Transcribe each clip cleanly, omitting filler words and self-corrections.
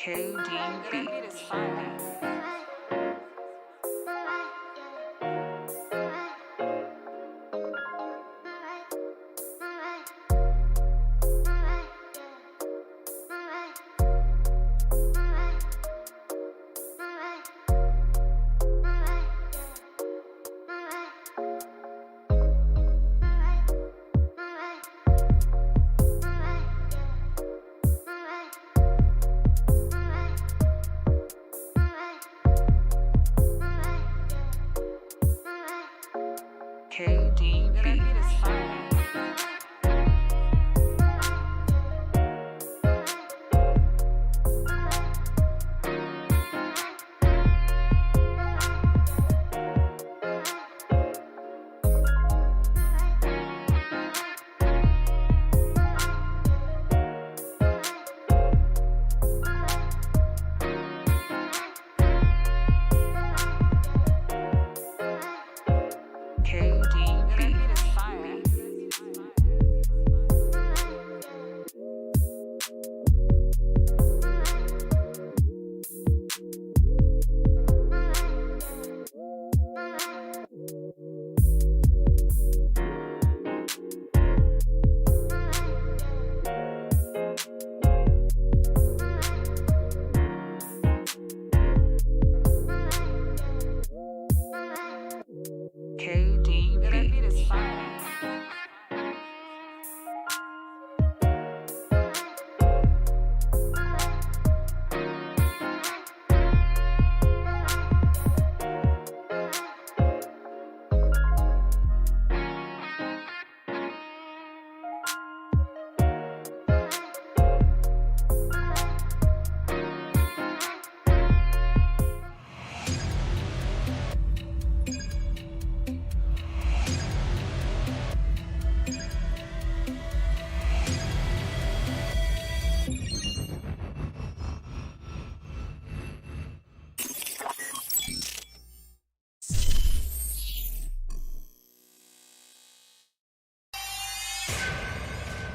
KDB.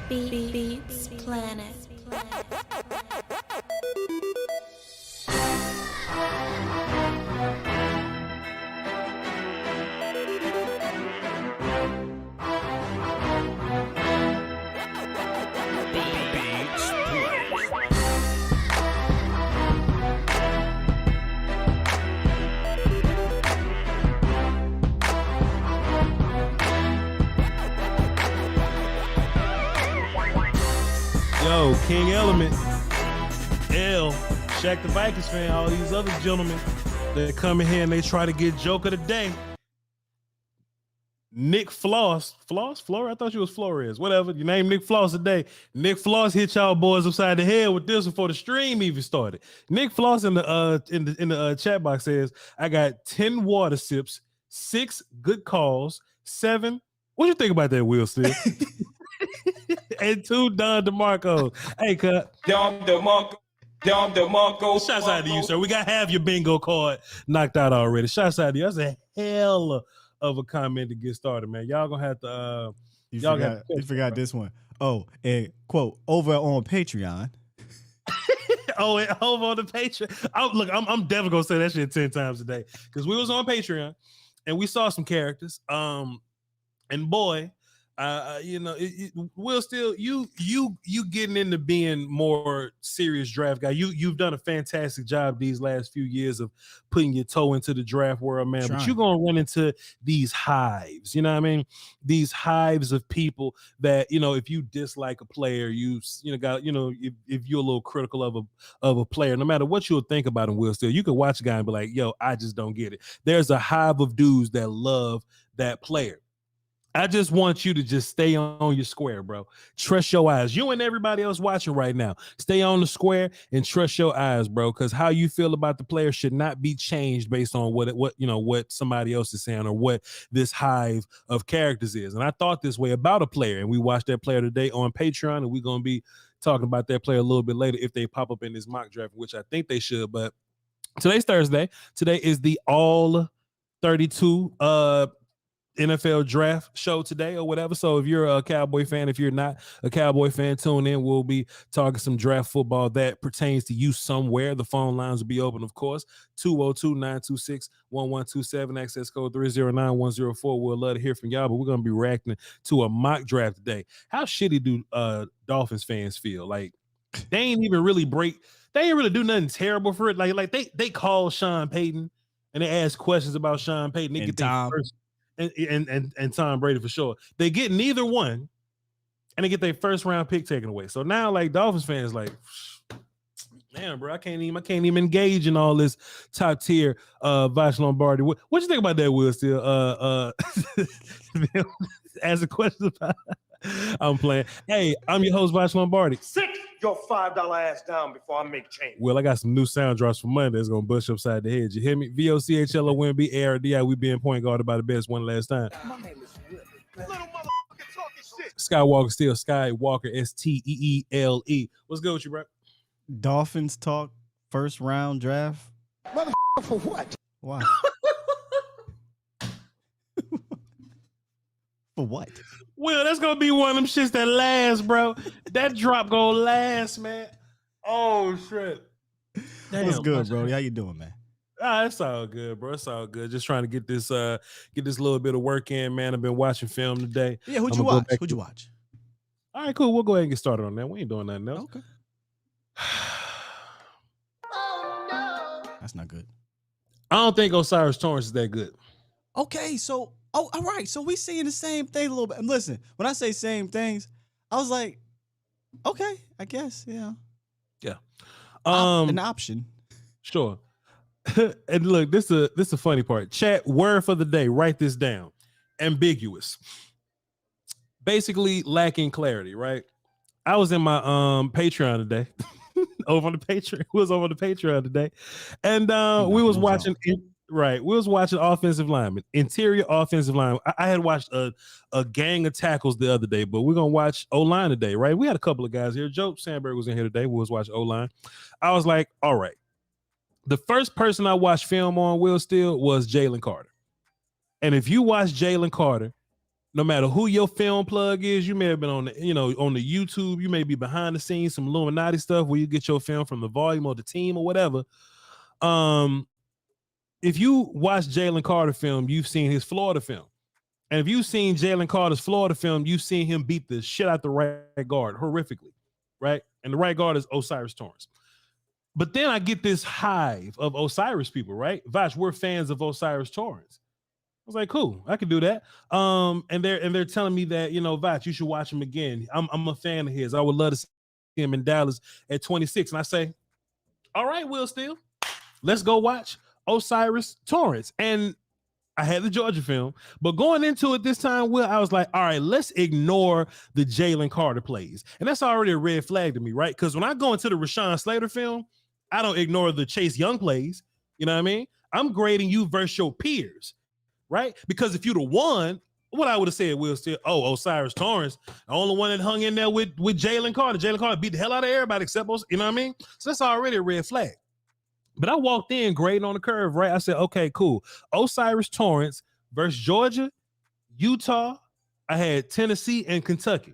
Beats Planet. Yo, King Element, L, Shaq the Vikings fan, all these other gentlemen that come in here and they try to get joke of the day. Nick Floss, Flores? I thought you was Flores. Whatever, you name Nick Floss today. Nick Floss hit y'all boys upside the head with this before the stream even started. Nick Floss in the chat box says, "I got 10 water sips, 6 good calls, 7." What you think about that, Will Steele? And 2 Don DeMarco. Hey, cut. Don DeMarco. Shouts out to you, sir. We got half your bingo card knocked out already. Shouts out to you. That's a hell of a comment to get started, man. Y'all gonna have to. You forgot this one. Oh, and quote over on Patreon. Oh, and over on the Patreon. I'm definitely gonna say that shit 10 times a day because we was on Patreon and we saw some characters. And boy. Will Steele, you getting into being more serious draft guy. You've done a fantastic job these last few years of putting your toe into the draft world, man. But you're gonna run into these hives, you know what I mean? These hives of people that, if you dislike a player, if you're a little critical of a player, no matter what you'll think about him, Will Steele, you can watch a guy and be like, yo, I just don't get it. There's a hive of dudes that love that player. I just want you to just stay on your square, bro. Trust your eyes. You and everybody else watching right now, stay on the square and trust your eyes, bro. Because how you feel about the player should not be changed based on what somebody else is saying or what this hive of characters is. And I thought this way about a player, and we watched that player today on Patreon, and we're gonna be talking about that player a little bit later if they pop up in this mock draft, which I think they should. But today's Thursday. Today is the all 32 NFL draft show today or whatever. So if you're a Cowboy fan, if you're not a Cowboy fan, tune in. We'll be talking some draft football that pertains to you somewhere. The phone lines will be open, of course. 202-926-1127, access code 309104. We'll love to hear from y'all, but we're going to be reacting to a mock draft today. How shitty do Dolphins fans feel? Like, they ain't really do nothing terrible for it. Like they call Sean Payton and they ask questions about Sean Payton. They get their first and Tom Brady for sure. They get neither one, and they get their first round pick taken away. So now, like, Dolphins fans, like, man, bro, I can't even engage in all this top tier Voch Lombardi. What you think about that, Will Steele? Ask a question about. I'm playing. Hey, I'm your host, Voch Lombardi. Sit your $5 ass down before I make change. Well, I got some new sound drops for Monday that's gonna bust you upside the head. You hear me? VOCHLONB ARDI. We being point guarded by the best one last time. My name is Willie. Little motherfucker talking shit. Skywalker, still Skywalker, STEELE. What's good with you, bro? Dolphins talk first round draft. Motherfucker for what? Why? For what? Well, that's gonna be one of them shits that lasts, bro. That drop gonna last, man. Oh shit. Damn, what's good, bro? How you doing, man? It's all good, bro. It's all good. Just trying to get this little bit of work in, man. I've been watching film today. Yeah, who'd you watch? All right, cool. We'll go ahead and get started on that. We ain't doing nothing else. Okay. Oh no. That's not good. I don't think Osiris Torrance is that good. Okay, so all right. So we seeing the same thing a little bit. And listen, when I say same things, I was like, okay, I guess, yeah. Yeah. An option. Sure. And look, this is a funny part. Chat, word for the day. Write this down. Ambiguous. Basically lacking clarity, right? I was in my Patreon today. over on the Patreon. We was over on the Patreon today. And we was watching we was watching offensive linemen, interior offensive line. I had watched a gang of tackles the other day, but we're gonna watch O-line today, right? We had a couple of guys here. Joe Sandberg was in here today. We was watching O-line. I was like, all right. The first person I watched film on Will Steele was Jalen Carter. And if you watch Jalen Carter, no matter who your film plug is, you may have been on the, on the YouTube, you may be behind the scenes, some Illuminati stuff where you get your film from the volume or the team or whatever. If you watch Jalen Carter film, you've seen his Florida film. And if you've seen Jalen Carter's Florida film, you've seen him beat the shit out the right guard horrifically, right? And the right guard is O'Cyrus Torrence. But then I get this hive of Osiris people, right? Voch, we're fans of Osiris Torrence. I was like, cool, I can do that. And they're telling me that, Voch, you should watch him again. I'm a fan of his. I would love to see him in Dallas at 26. And I say, all right, Will Steele, let's go watch Osiris Torrence. And I had the Georgia film, but going into it this time, Will, I was like, all right, let's ignore the Jalen Carter plays. And that's already a red flag to me, right? Because when I go into the Rashawn Slater film, I don't ignore the Chase Young plays. You know what I mean? I'm grading you versus your peers, right? Because if you'd have won, what I would have said, Will Steele, Osiris Torrence, the only one that hung in there with Jalen Carter. Jalen Carter beat the hell out of everybody except us, you know what I mean? So that's already a red flag. But I walked in grading on the curve, right? I said, okay, cool. Osiris Torrence versus Georgia, Utah. I had Tennessee and Kentucky.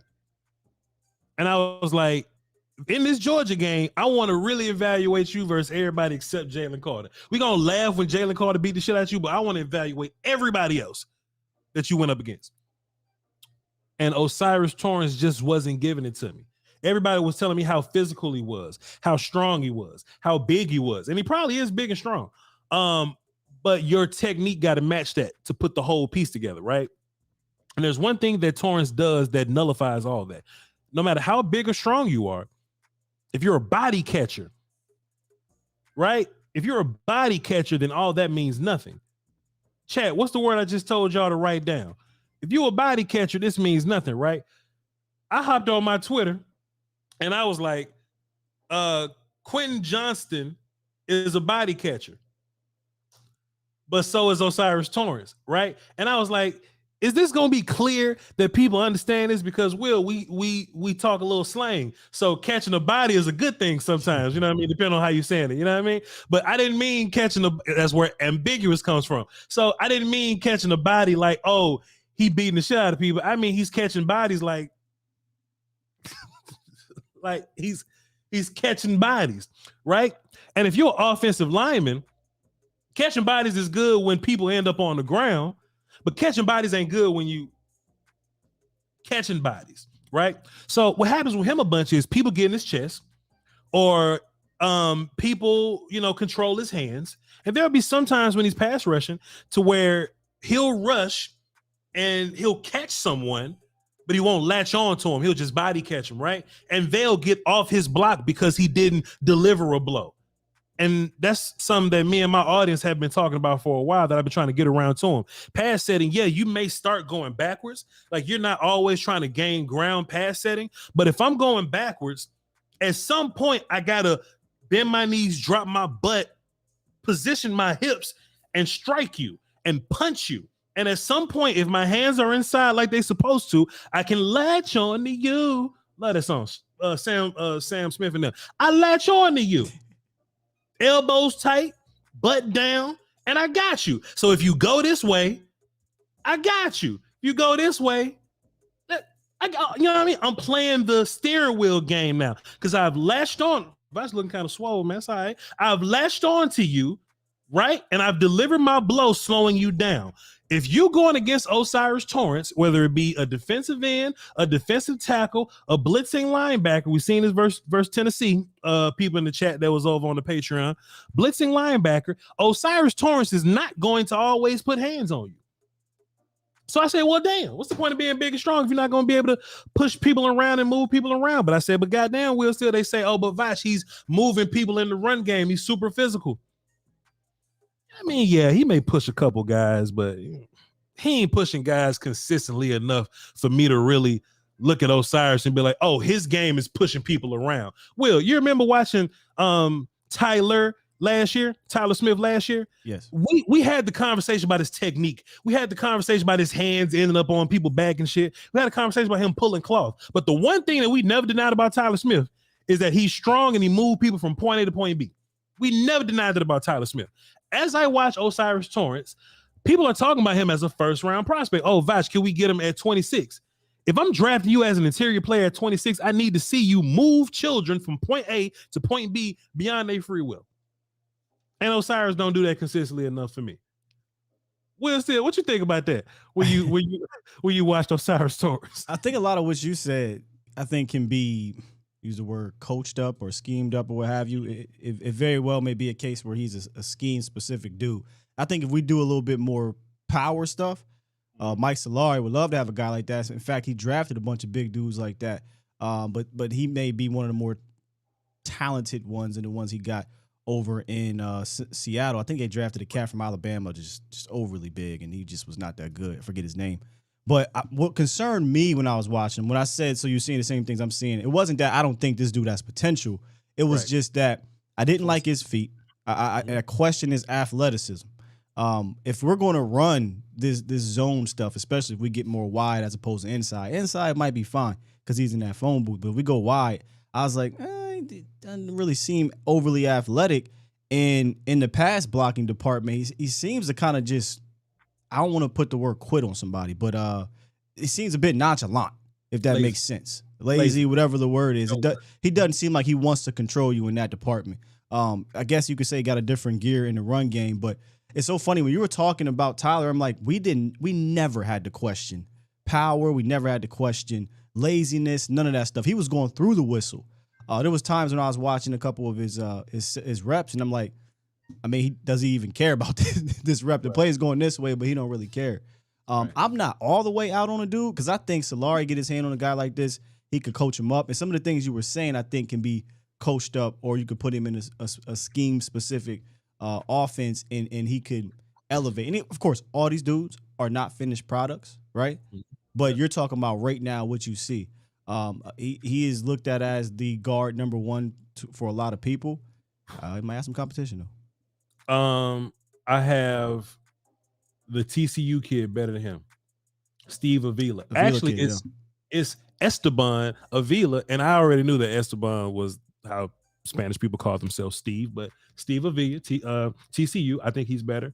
And I was like, in this Georgia game, I want to really evaluate you versus everybody except Jalen Carter. We're going to laugh when Jalen Carter beat the shit out of you, but I want to evaluate everybody else that you went up against. And Osiris Torrence just wasn't giving it to me. Everybody was telling me how physical he was, how strong he was, how big he was. And he probably is big and strong. But your technique got to match that to put the whole piece together, right? And there's one thing that Torrence does that nullifies all that. No matter how big or strong you are, if you're a body catcher, right? If you're a body catcher, then all that means nothing. Chat, what's the word I just told y'all to write down? If you're a body catcher, this means nothing, right? I hopped on my Twitter and I was like, Quentin Johnston is a body catcher, but so is Osiris Torrence, right? And I was like, is this gonna be clear that people understand this? Because Will, we talk a little slang, so catching a body is a good thing sometimes. You know what I mean? Depending on how you're saying it. You know what I mean? But I didn't mean catching that's where ambiguous comes from. So I didn't mean catching a body like, oh, he beating the shit out of people. I mean he's catching bodies like, like he's catching bodies, right? And if you're an offensive lineman, catching bodies is good when people end up on the ground. But catching bodies ain't good when you catching bodies, right? So what happens with him a bunch is people get in his chest or people, control his hands. And there'll be some times when he's pass rushing to where he'll rush and he'll catch someone, but he won't latch on to him. He'll just body catch him, right? And they'll get off his block because he didn't deliver a blow. And that's something that me and my audience have been talking about for a while that I've been trying to get around to him. Pass setting, yeah, you may start going backwards. Like you're not always trying to gain ground pass setting. But if I'm going backwards, at some point I got to bend my knees, drop my butt, position my hips, and strike you and punch you. And at some point, if my hands are inside like they're supposed to, I can latch on to you. Love that song. Sam Smith and them. I latch on to you. Elbows tight, butt down, and I got you. So if you go this way, I got you. You go this way, you know what I mean? I'm playing the steering wheel game now because I've latched on. That's looking kind of swole, man. That's all right. I've latched on to you, right? And I've delivered my blow, slowing you down. If you're going against Osiris Torrence, whether it be a defensive end, a defensive tackle, a blitzing linebacker, we've seen this versus Tennessee, people in the chat that was over on the Patreon, blitzing linebacker, Osiris Torrence is not going to always put hands on you. So I said, well, damn, what's the point of being big and strong if you're not going to be able to push people around and move people around? But I said, but goddamn, Will Steele, they say, oh, but Voch, he's moving people in the run game. He's super physical. I mean, yeah, he may push a couple guys, but he ain't pushing guys consistently enough for me to really look at Osiris and be like, oh, his game is pushing people around. Will, you remember watching Tyler Smith last year? Yes. We had the conversation about his technique. We had the conversation about his hands ending up on people back and shit. We had a conversation about him pulling cloth. But the one thing that we never denied about Tyler Smith is that he's strong and he moved people from point A to point B. We never denied that about Tyler Smith. As I watch Osiris Torrence People are talking about him as a first-round prospect. Oh, Voch, can we get him at 26? If I'm drafting you as an interior player at 26, I need to see you move children from point A to point B beyond their free will. And Osiris don't do that consistently enough for me. Will Steele, what you think about that when you watched Osiris Torrance? I think a lot of what you said, I think can be, use the word, coached up or schemed up or what have you. It very well may be a case where he's a scheme-specific dude. I think if we do a little bit more power stuff, Mike Solari would love to have a guy like that. In fact, he drafted a bunch of big dudes like that. But he may be one of the more talented ones and the ones he got over in Seattle. I think they drafted a cat from Alabama, just overly big, and he just was not that good. I forget his name. But what concerned me when I was watching, when I said, so you're seeing the same things I'm seeing, it wasn't that I don't think this dude has potential. It was just that I didn't like his feet. I question his athleticism. If we're going to run this zone stuff, especially if we get more wide as opposed to inside might be fine because he's in that phone booth. But if we go wide, I was like, he doesn't really seem overly athletic. And in the pass blocking department, he seems to kind of just, I don't want to put the word quit on somebody, but it seems a bit nonchalant, if that makes sense. Lazy, whatever the word is. He doesn't seem like he wants to control you in that department. I guess you could say he got a different gear in the run game, but it's so funny when you were talking about Tyler. I'm like, we never had to question power. We never had to question laziness. None of that stuff. He was going through the whistle. There was times when I was watching a couple of his reps, and I'm like, I mean, does he even care about this rep? The play is going this way, but he don't really care. I'm not all the way out on a dude because I think Solari get his hand on a guy like this, he could coach him up. And some of the things you were saying, I think, can be coached up, or you could put him in a scheme-specific offense, and he could elevate. And of course, all these dudes are not finished products, right? But you're talking about right now what you see. He is looked at as the guard number one for a lot of people. He might have some competition though. I have the TCU kid better than him, Steve Avila. Actually, kid, it's Esteban Avila, and I already knew that Esteban was how Spanish people call themselves Steve, but Steve Avila, TCU, I think he's better.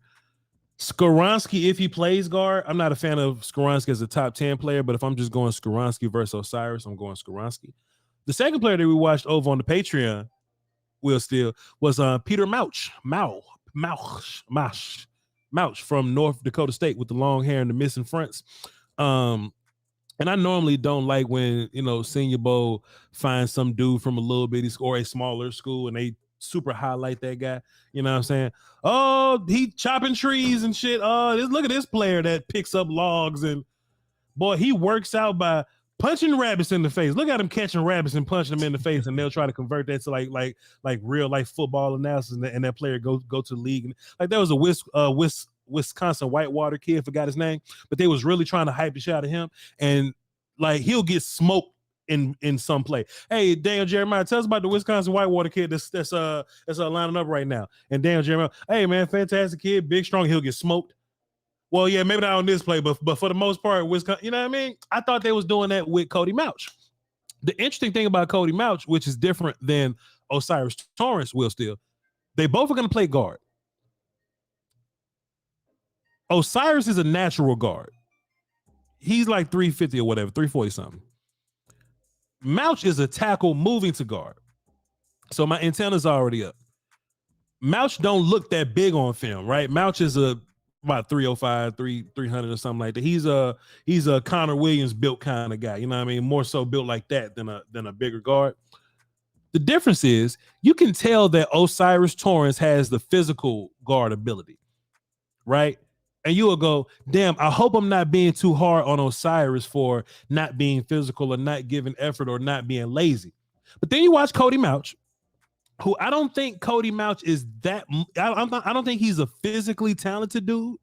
Skoronski, if he plays guard, I'm not a fan of Skoronski as a top 10 player, but if I'm just going Skoronski versus Osiris, I'm going Skoronski. The second player that we watched over on the Patreon, Will Steele, was Peter Mauch from North Dakota State with the long hair and the missing fronts. And I normally don't like when, Senior Bowl finds some dude from a little bitty or a smaller school and they super highlight that guy. You know what I'm saying? Oh, he chopping trees and shit. Oh, look at this player that picks up logs, and boy, he works out by punching rabbits in the face. Look at him catching rabbits and punching them in the face, and they'll try to convert that to like real life football analysis, and that player go to the league. Like there was a Wisconsin Whitewater kid, forgot his name, but they was really trying to hype the shit out of him, and like he'll get smoked in some play. Hey, Daniel Jeremiah, tell us about the Wisconsin Whitewater kid that's lining up right now. And Daniel Jeremiah, hey man, fantastic kid, big, strong, he'll get smoked. Well, yeah, maybe not on this play, but for the most part, Wisconsin, you know what I mean? I thought they was doing that with Cody Mauch. The interesting thing about Cody Mauch, which is different than Osiris Torrance, Will Steele, they both are going to play guard. Osiris is a natural guard. He's like 350 or whatever, 340 something. Mauch is a tackle moving to guard. So my antenna's already up. Mauch don't look that big on film, right? Mauch is about 305, 300 or something like that. He's a Connor Williams built kind of guy. You know what I mean? More so built like that than a bigger guard. The difference is you can tell that Osiris Torrance has the physical guard ability, right? And you will go, damn, I hope I'm not being too hard on Osiris for not being physical or not giving effort or not being lazy. But then you watch Cody Mauch, who I don't think Cody Mauch is that. I don't think he's a physically talented dude,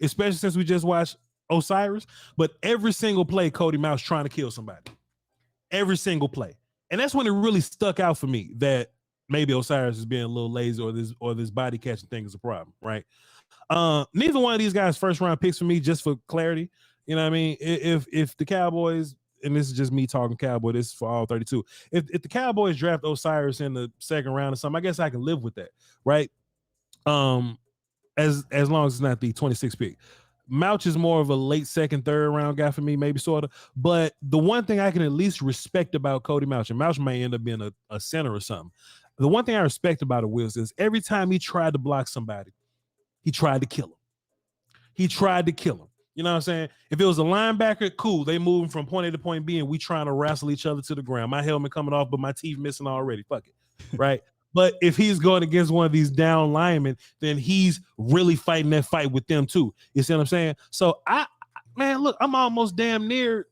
especially since we just watched Osiris. But every single play, Cody Mauch trying to kill somebody. Every single play. And that's when it really stuck out for me that maybe Osiris is being a little lazy or this body catching thing is a problem, right? Neither one of these guys first round picks for me, just for clarity. You know what I mean? If the Cowboys, and this is just me talking Cowboy, this is for all 32. If the Cowboys draft Osiris in the second round or something, I guess I can live with that, right? And as long as it's not the 26th pick. Mouch is more of a late second, third round guy for me, maybe sort of. But the one thing I can at least respect about Cody Mouch, and Mouch may end up being a center or something. The one thing I respect about it, Wills, is every time he tried to block somebody, he tried to kill him. He tried to kill him. You know what I'm saying? If it was a linebacker, cool. They moving from point A to point B, and we trying to wrestle each other to the ground. My helmet coming off, but my teeth missing already. Fuck it, right? But if he's going against one of these down linemen, then he's really fighting that fight with them too. You see what I'm saying? So look, I'm almost damn near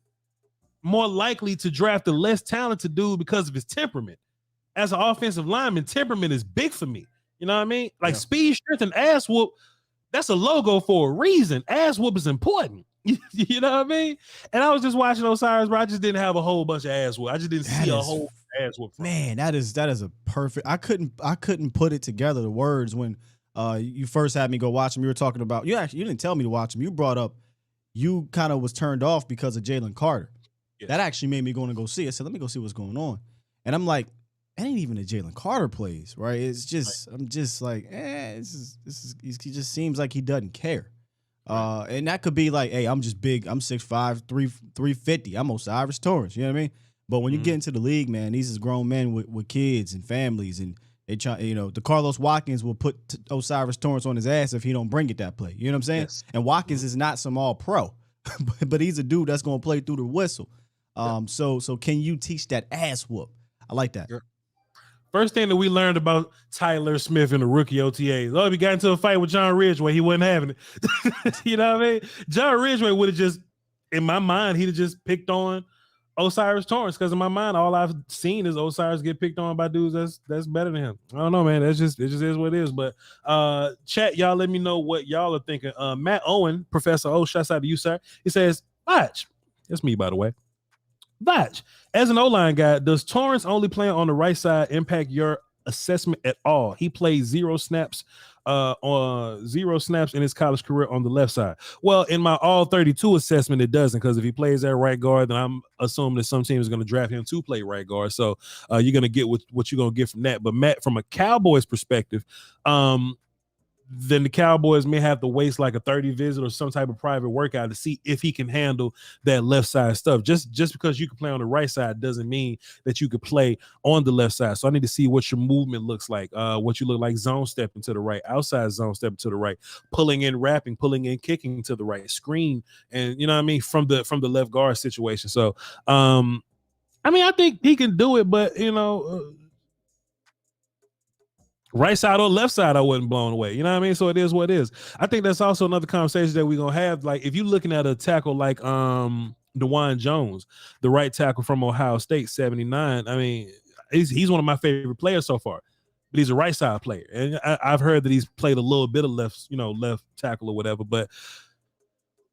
more likely to draft a less talented dude because of his temperament. As an offensive lineman, temperament is big for me. You know what I mean? Like speed, strength, and ass whoop. That's a logo for a reason. Ass whoop is important. You know what I mean? And I was just watching Osiris, bro. I just didn't have a whole bunch of ass whoop. I just didn't see a whole ass whoop. Man, that is a perfect. I couldn't put it together, the words, when you first had me go watch him. You were talking about you didn't tell me to watch him. You brought up you kind of was turned off because of Jalen Carter. Yes. That actually made me go see. I said, let me go see what's going on. And I'm like, that ain't even a Jalen Carter plays, right? It's just I'm just like, he just seems like he doesn't care. And that could be like, hey, I'm just big. I'm 6'5", 350. I'm Osiris Torrance. You know what I mean? But when you get into the league, man, these is grown men with kids and families, and they try. The Carlos Watkins will put Osiris Torrance on his ass if he don't bring it that play. You know what I'm saying? Yes. And Watkins is not some all pro, but he's a dude that's gonna play through the whistle. So can you teach that ass whoop? I like that. Yeah. First thing that we learned about Tyler Smith in the rookie OTAs. Oh, he got into a fight with John Ridgeway. He wasn't having it. You know what I mean? John Ridgeway would have just, in my mind, he'd have just picked on Osiris Torrance, because in my mind, all I've seen is Osiris get picked on by dudes that's better than him. I don't know, man. It just is what it is. But chat, y'all, let me know what y'all are thinking. Matt Owen, Professor O, shouts out to you, sir. He says, Voch. That's me, by the way. Voch, as an O-line guy, does Torrance only play on the right side impact your assessment at all? He played zero snaps in his college career on the left side. Well, in my all 32 assessment, it doesn't, because if he plays at right guard, then I'm assuming that some team is going to draft him to play right guard. So you're going to get what you're going to get from that. But Matt, from a Cowboys perspective, then the Cowboys may have to waste like a 30 visit or some type of private workout to see if he can handle that left side stuff. Just because you can play on the right side doesn't mean that you could play on the left side. So I need to see what your movement looks like, what you look like zone stepping to the right, outside zone stepping to the right, pulling in, wrapping, pulling in, kicking to the right, screen, and you know what I mean, from the left guard situation. So I think he can do it, but right side or left side, I wasn't blown away. You know what I mean? So it is what it is. I think that's also another conversation that we're going to have. Like, if you're looking at a tackle like DeJuan Jones, the right tackle from Ohio State, 79, I mean, he's one of my favorite players so far, but he's a right side player. And I've heard that he's played a little bit of left tackle or whatever, but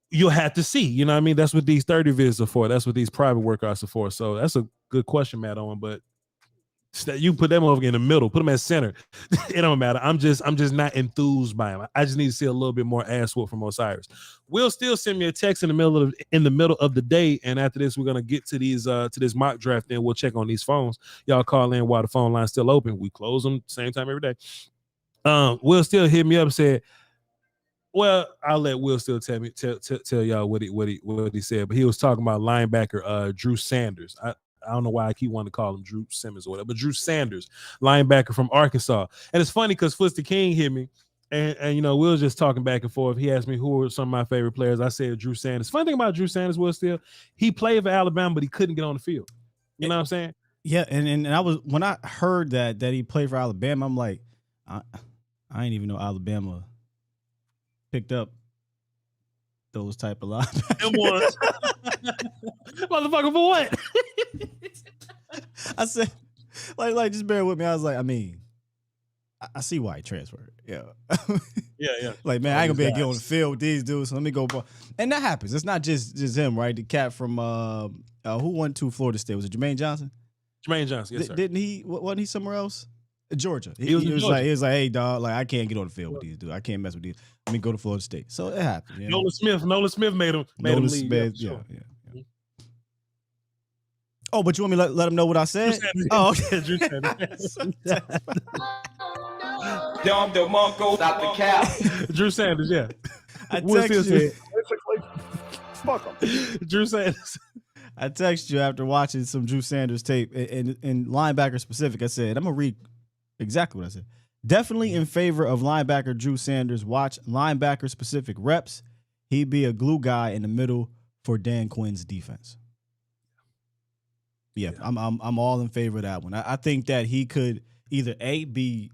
you'll have to see. You know what I mean? That's what these 30 visits are for. That's what these private workouts are for. So that's a good question, Matt Owen, but you put them over in the middle, put them at center. It don't matter. I'm just not enthused by him. I just need to see a little bit more ass whoop from Osiris. Will still send me a text in the middle of the day, and after this, we're gonna get to these to this mock draft. Then we'll check on these phones. Y'all call in while the phone line's still open. We close them same time every day. Will still hit me up and said, well, I'll let Will still tell y'all what he said, but he was talking about linebacker Drew Sanders. I don't know why I keep wanting to call him Drew Simmons or whatever, but Drew Sanders, linebacker from Arkansas. And it's funny because Foots the King hit me, and we were just talking back and forth. He asked me who were some of my favorite players. I said Drew Sanders. Funny thing about Drew Sanders was still he played for Alabama, but he couldn't get on the field. You know what I'm saying? Yeah, and I was, when I heard that he played for Alabama, I'm like, I didn't even know Alabama picked up those type of linebackers. Motherfucker, for what? I said, like, just bear with me. I was like, I see why he transferred. Yeah. Yeah. Like, man, I ain't gonna be able to get on the field with these dudes, so let me go. And that happens. It's not just him, right? The cat from who won to Florida State? Was it Jermaine Johnson? Jermaine Johnson, yes, sir. Didn't he? Wasn't he somewhere else? Georgia. He was Georgia. like, hey, dog, like, I can't get on the field with these dudes. I can't mess with these. Let me go to Florida State. So it happened. You know? Nolan Smith made him leave. Yeah. Oh, but you want me to let him know what I said? Oh, okay. Dom DeMarco. Stop the cap. Drew Sanders, yeah. I text you. Fuck him. Drew Sanders. I text you after watching some Drew Sanders tape and linebacker specific. I said, I'm going to read exactly what I said. Definitely in favor of linebacker Drew Sanders. Watch linebacker specific reps. He'd be a glue guy in the middle for Dan Quinn's defense. Yeah. I'm all in favor of that one. I think that he could either be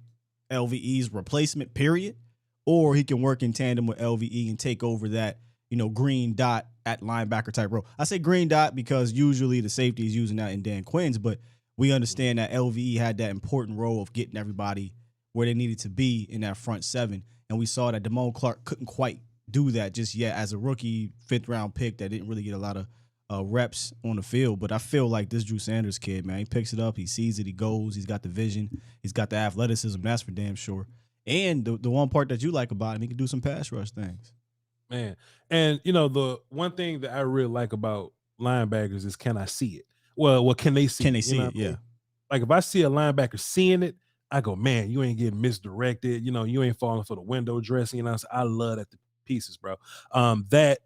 LVE's replacement, period, or he can work in tandem with LVE and take over that, green dot at linebacker type role. I say green dot because usually the safety is using that in Dan Quinn's, but we understand that LVE had that important role of getting everybody where they needed to be in that front seven. And we saw that Damone Clark couldn't quite do that just yet as a rookie 5th round pick that didn't really get a lot of reps on the field. But I feel like this Drew Sanders kid, man, he picks it up, he sees it, he goes, he's got the vision, he's got the athleticism, that's for damn sure. And the one part that you like about him, he can do some pass rush things. Man. And, the one thing that I really like about linebackers is, can I see it? Well, can they see it? Can they see it? Yeah. Like, if I see a linebacker seeing it, I go, man, you ain't getting misdirected. You ain't falling for the window dressing. I love that to pieces, bro. That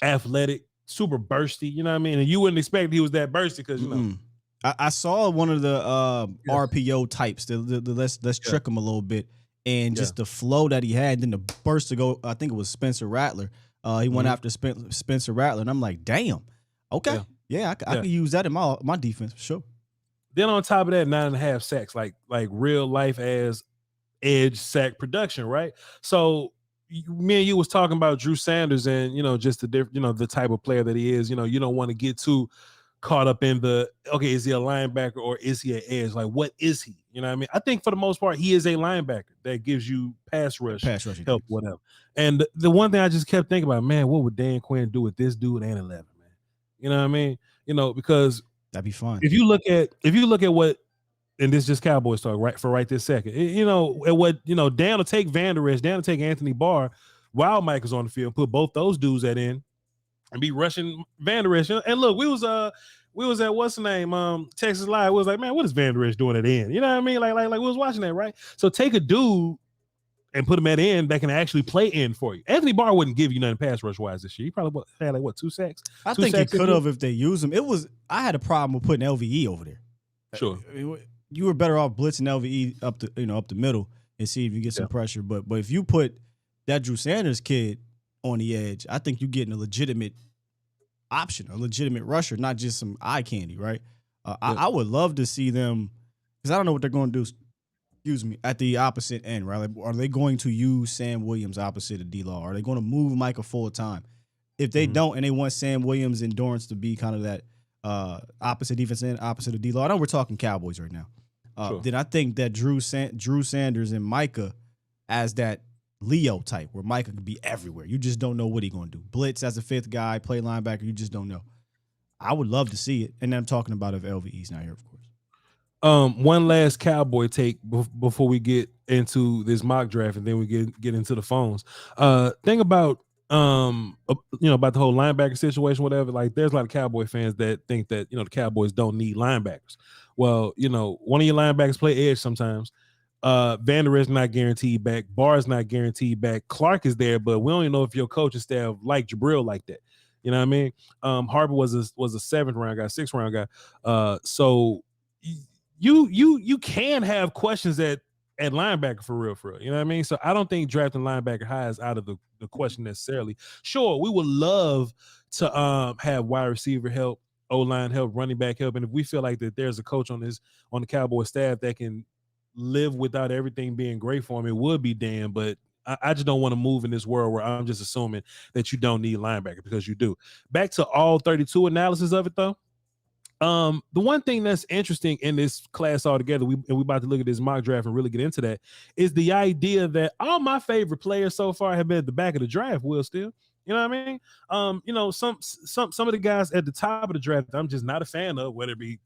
athletic, super bursty, you know what I mean? And you wouldn't expect he was that bursty because, I saw one of the RPO types, the let's trick him a little bit. And just the flow that he had, then the burst to go, I think it was Spencer Rattler. He went after Spencer Rattler, and I'm like, damn, okay. Yeah, I could use that in my defense for sure. Then on top of that, 9.5 sacks, like real life as edge sack production, right? So me and you was talking about Drew Sanders and, just the different, the type of player that he is. You don't want to get too caught up in is he a linebacker or is he an edge? Like, what is he? You know what I mean? I think for the most part, he is a linebacker that gives you pass rush help, whatever. And the one thing I just kept thinking about, man, what would Dan Quinn do with this dude and 11, man? You know what I mean? Because that'd be fun. If you look at what, and this is just Cowboys talk right this second, at what, Dan will take Dan will take Anthony Barr while Mike is on the field, put both those dudes in and be rushing Van Der Esch. And look, we was at what's the name? Texas Live. We was like, man, what is Van Der Esch doing at the end? You know what I mean? Like we was watching that, right? So take a dude and put him at end that can actually play in for you. Anthony Barr wouldn't give you nothing pass rush wise this year. He probably had 2 sacks. I think he could have if they used him. I had a problem with putting LVE over there. Sure. You were better off blitzing LVE up the middle and see if you get some pressure. But if you put that Drew Sanders kid on the edge, I think you're getting a legitimate option, a legitimate rusher, not just some eye candy, right? I would love to see them, because I don't know what they're going to do, at the opposite end, right? Like, are they going to use Sam Williams opposite of D-Law? Are they going to move Micah full time? If they don't, and they want Sam Williams and Dorrance to be kind of that opposite defense end, opposite of D-Law, I know we're talking Cowboys right now. Then I think that Drew Sanders and Micah as that Leo type, where Micah could be everywhere. You just don't know what he's going to do. Blitz as a 5th guy, play linebacker, you just don't know. I would love to see it. And I'm talking about if LVE's not here, of course. One last Cowboy take before we get into this mock draft, and then we get into the phones. Thing about about the whole linebacker situation, whatever. Like, there's a lot of Cowboy fans that think that the Cowboys don't need linebackers. Well, one of your linebackers play edge sometimes. Van Der Esch not guaranteed back. Barr's not guaranteed back. Clark is there, but we don't even know if your coaching staff like Jabril like that. You know what I mean? Harper was a 7th round guy, 6th round guy. So you can have questions at linebacker for real. You know what I mean? So I don't think drafting linebacker high is out of the question necessarily. Sure, we would love to have wide receiver help, O-line help, running back help, and if we feel like that there's a coach on the Cowboy staff that can live without everything being great for him, it would be Dan. But I just don't want to move in this world where I'm just assuming that you don't need linebacker, because you do. Back to all 32 analysis of it, though. The one thing that's interesting in this class altogether, we about to look at this mock draft and really get into that, is the idea that all my favorite players so far have been at the back of the draft, Will Steele. You know what I mean? Some of the guys at the top of the draft I'm just not a fan of, whether it be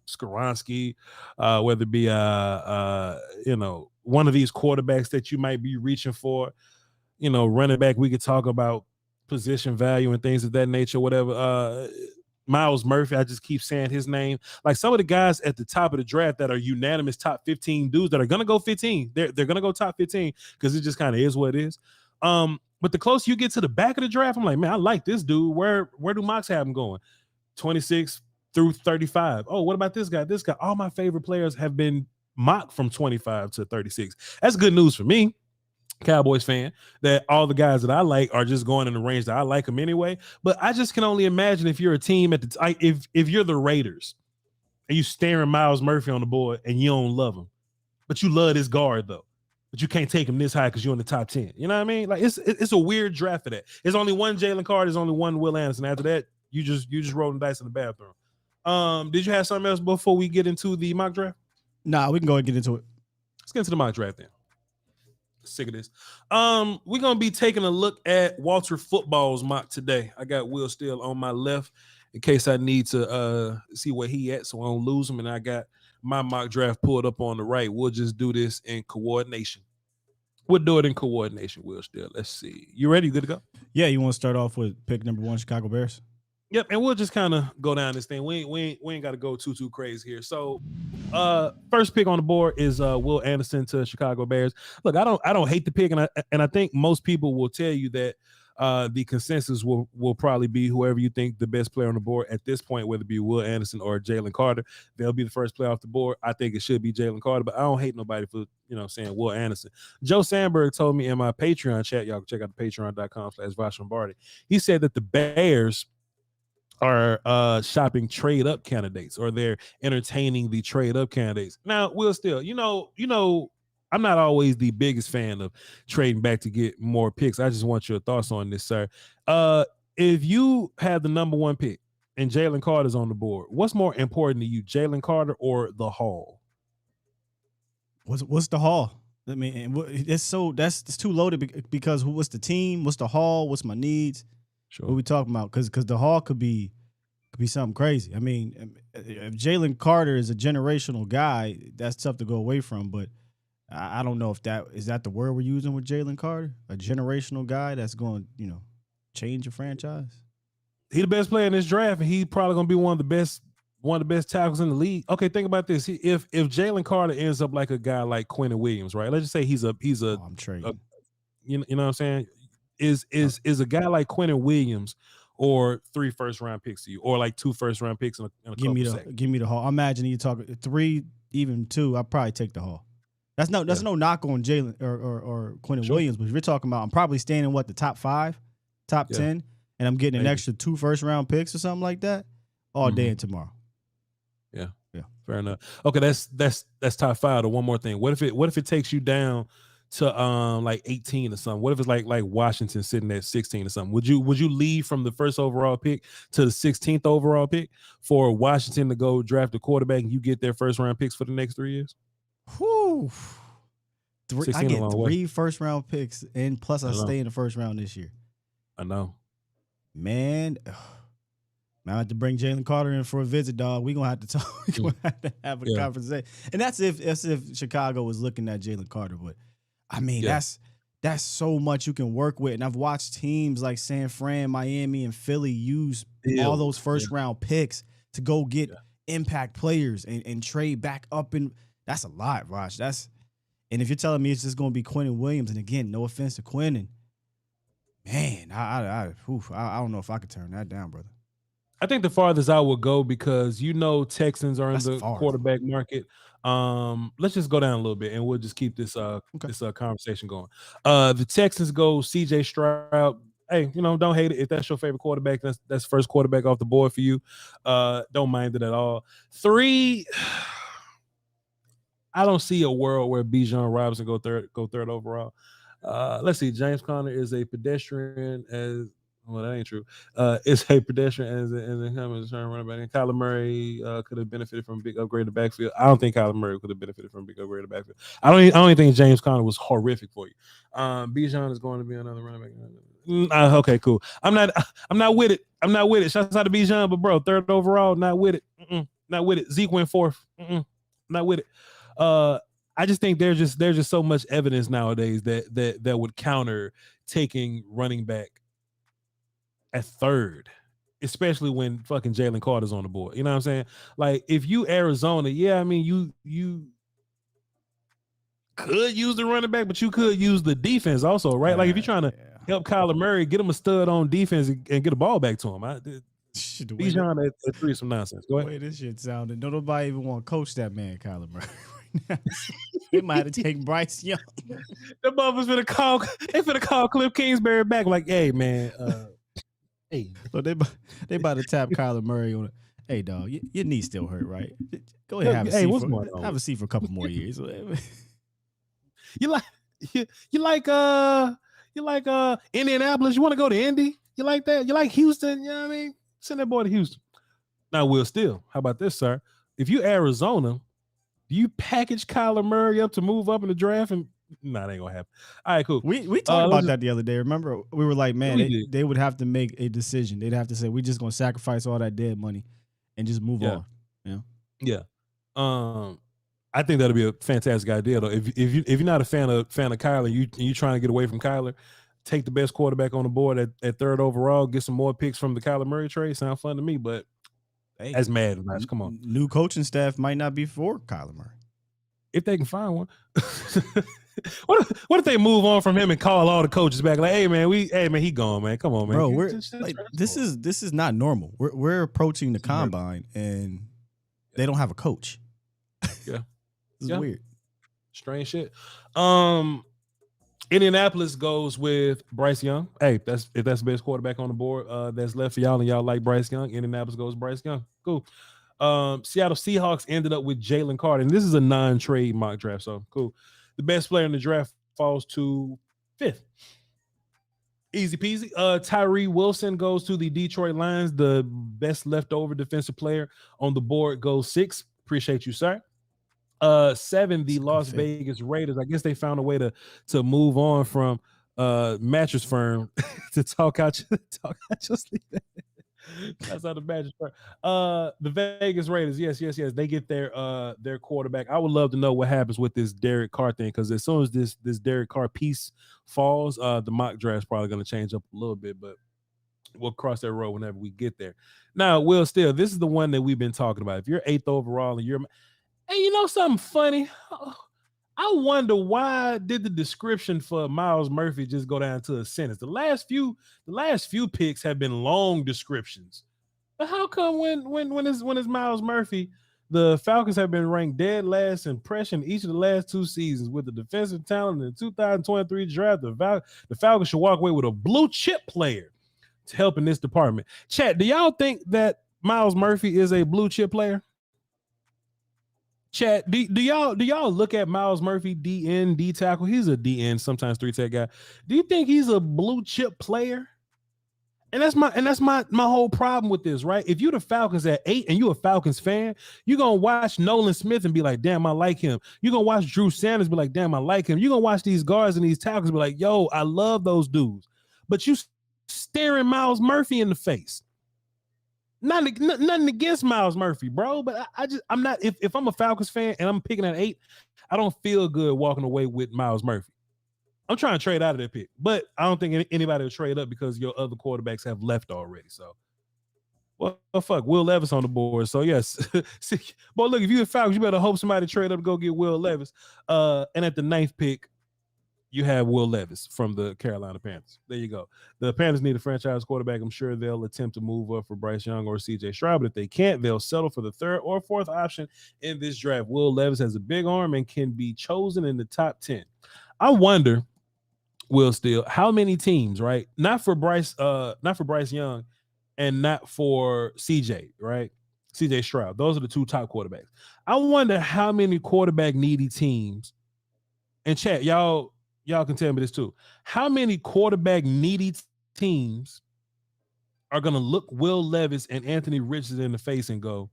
Skoronski, whether it be one of these quarterbacks that you might be reaching for, running back. We could talk about position value and things of that nature, whatever. Miles Murphy, I just keep saying his name. Like some of the guys at the top of the draft that are unanimous top 15 dudes that are gonna go 15. They're gonna go top 15 because it just kind of is what it is. But the closer you get to the back of the draft, I'm like, man, I like this dude. Where do mocks have him going? 26 through 35. Oh, what about this guy? This guy. All my favorite players have been mocked from 25 to 36. That's good news for me, Cowboys fan, that all the guys that I like are just going in the range that I like them anyway. But I just can only imagine if you're a team at the if you're the Raiders and you staring Miles Murphy on the board and you don't love him, but you love this guard though, but you can't take him this high because you're in the top 10. You know what I mean? Like it's a weird draft for that. There's only one Jalen Carr, there's only one Will Anderson. After that, you just rolling dice in the bathroom. Did you have something else before we get into the mock draft? Nah, we can go ahead and get into it. Let's get into the mock draft then. Sick of this. We're gonna be taking a look at Walter Football's mock today. I got Will Steele on my left in case I need to see where he at so I don't lose him, and I got my mock draft pulled up on the right. We'll just do this in coordination. We'll do it in coordination, Will Steele. Let's see. You ready? You good to go? Yeah, you want to start off with pick number 1, Chicago Bears? Yep, and we'll just kind of go down this thing. We ain't got to go too crazy here. So, first pick on the board is Will Anderson to Chicago Bears. Look, I don't hate the pick, and I think most people will tell you that the consensus will probably be whoever you think the best player on the board at this point, whether it be Will Anderson or Jalen Carter. They'll be the first player off the board. I think it should be Jalen Carter, but I don't hate nobody for saying Will Anderson. Joe Sandberg told me in my Patreon chat, y'all can check out the patreon.com/Voch Lombardi. He said that the Bears are shopping trade up candidates, or they're entertaining the trade up candidates. Now, Will Steele, I'm not always the biggest fan of trading back to get more picks. I just want your thoughts on this, sir. If you have the number 1 pick and Jalen Carter's on the board, what's more important to you, Jalen Carter or the haul? What's the haul? I mean, it's too loaded because what's the team? What's the haul? What's my needs? Sure. What are we talking about? Because the haul could be something crazy. I mean, if Jalen Carter is a generational guy, that's tough to go away from. But I don't know if is that the word we're using with Jalen Carter, a generational guy that's going to change your franchise. He's the best player in this draft, and he's probably going to be one of the best tackles in the league. Okay, think about this: if Jalen Carter ends up like a guy like Quentin Williams, right? Let's just say he's a I'm trading. You know what I'm saying? Is a guy like Quentin Williams or 3 first-round picks to you, or like 2 first-round picks in a couple seconds? Give me the haul. I imagine you talking 3, even 2. I'd probably take the haul. That's no knock on Jalen or Quentin Williams, but if you're talking about, I'm probably staying in the top 5, top 10, and I'm getting an extra 2 first-round picks or something like that all day and tomorrow. Yeah, fair enough. Okay, that's top 5. Or one more thing. What if it takes you down to like 18 or something? What if it's like Washington sitting at 16 or something? Would you leave from the first overall pick to the 16th overall pick for Washington to go draft a quarterback and you get their first round picks for the next 3 years? Whew. I get 3 first round picks, and plus I stay in the first round this year. I know. Man, I have to bring Jalen Carter in for a visit, dog. We're gonna have to talk. We're gonna have to have a conversation. And that's if Chicago was looking at Jalen Carter, but I mean, that's so much you can work with. And I've watched teams like San Fran, Miami, and Philly use all those first-round picks to go get impact players and trade back up. And that's a lot, Raj. And if you're telling me it's just going to be Quentin Williams, and again, no offense to Quentin, man, I don't know if I could turn that down, brother. I think the farthest I would go, because Texans are in the quarterback market. Let's just go down a little bit, and we'll just keep this this conversation going. The Texans go CJ Stroud. Hey, don't hate it if that's your favorite quarterback. That's first quarterback off the board for you. Don't mind it at all. 3, I don't see a world where Bijan Robinson go third overall. Let's see. James Conner is a pedestrian as. Well, that ain't true. It's a pedestrian as a running back. And Kyler Murray could have benefited from a big upgrade in the backfield. I don't think Kyler Murray could have benefited from a big upgrade in the backfield. I don't even think James Conner was horrific for you. Bijan is going to be another running back. Okay, cool. I'm not with it. I'm not with it. Shouts out to Bijan, but bro, 3rd overall, not with it. Not with it. Zeke went 4th. Not with it. I just think there's just so much evidence nowadays that would counter taking running back at 3rd especially when fucking Jalen Carter's on the board. You know what I'm saying? Like if you Arizona, yeah, I mean you could use the running back, but you could use the defense also, right? Like if you're trying to help Kyler Murray, get him a stud on defense and get a ball back to him. Bijan at 3 some nonsense. Go ahead. The way this shit sounded. Nobody even want to coach that man, Kyler Murray. Right now. They might have to take Bryce Young. The motherfuckers finna call Cliff Kingsbury back like, hey man, hey. So they about to tap Kyler Murray on it. Hey dog, your knee still hurt, right? Go ahead, have a seat for a couple more years. You like Indianapolis? You want to go to Indy? You like that? You like Houston? You know what I mean? Send that boy to Houston. Now, Will Steele, how about this, sir? If you Arizona, do you package Kyler Murray up to move up in the draft? And that ain't gonna happen. All right, cool. We talked about that the other day. Remember, we were like, man, they would have to make a decision. They'd have to say, we're just gonna sacrifice all that dead money and just move on. Yeah. I think that'll be a fantastic idea though. If you're not a fan of Kyler, you trying to get away from Kyler, take the best quarterback on the board at 3rd overall, get some more picks from the Kyler Murray trade. Sound fun to me, but that's mad match. Come on. New coaching staff might not be for Kyler Murray. If they can find one. What if they move on from him and call all the coaches back? Like, hey man, he gone, man. Come on, man. Bro, this is not normal. We're approaching the combine and they don't have a coach. Yeah. This is weird. Strange shit. Indianapolis goes with Bryce Young. Hey, if that's the best quarterback on the board that's left for y'all and y'all like Bryce Young, Indianapolis goes Bryce Young. Cool. Seattle Seahawks ended up with Jalen Carter, and this is a non-trade mock draft, so cool. The best player in the draft falls to 5th. Easy peasy. Tyree Wilson goes to the Detroit Lions. The best leftover defensive player on the board goes 6th. Appreciate you, sir. 7, the Las Vegas Raiders. I guess they found a way to move on from Mattress Firm to talk out your sleep. That's how the Mattress Firm. The Vegas Raiders. Yes. They get their quarterback. I would love to know what happens with this Derek Carr thing, because as soon as this Derek Carr piece falls, the mock draft's probably going to change up a little bit, but we'll cross that road whenever we get there. Now, Will Steele, this is the one that we've been talking about. If you're 8th overall and hey, you know something funny? I wonder why did the description for Myles Murphy just go down to a sentence? The last few picks have been long descriptions. But how come when it's Myles Murphy, the Falcons have been ranked dead last in pressure each of the last 2 seasons with the defensive talent in the 2023 draft? The Falcons should walk away with a blue chip player to help in this department. Chat, do y'all think that Myles Murphy is a blue chip player? Chat, do y'all look at Myles Murphy, DN, D tackle? He's a DN, sometimes 3-tech guy. Do you think he's a blue chip player? And that's my whole problem with this, right? If you the Falcons at 8 and you a Falcons fan, you're gonna watch Nolan Smith and be like, damn, I like him. You're gonna watch Drew Sanders, be like, damn, I like him. You're gonna watch these guards and these tackles, be like, yo, I love those dudes. But you staring Myles Murphy in the face. Nothing against Myles Murphy, bro, but I'm not. If I'm a Falcons fan and I'm picking at 8, I don't feel good walking away with Myles Murphy. I'm trying to trade out of that pick, but I don't think anybody will trade up because your other quarterbacks have left already. So, well, fuck, Will Levis on the board. So yes, boy, look, if you're a Falcons, you better hope somebody trade up to go get Will Levis. And at the 9th pick, you have Will Levis from the Carolina Panthers. There you go. The Panthers need a franchise quarterback. I'm sure they'll attempt to move up for Bryce Young or CJ Stroud, but if they can't, they'll settle for the 3rd or 4th option in this draft. Will Levis has a big arm and can be chosen in the top 10. I wonder, Will Steele, how many teams, right? Not for Bryce Young and not for CJ, right? CJ Stroud. Those are the 2 top quarterbacks. I wonder how many quarterback needy teams, and chat, y'all can tell me this too. How many quarterback needy teams are going to look Will Levis and Anthony Richardson in the face and go,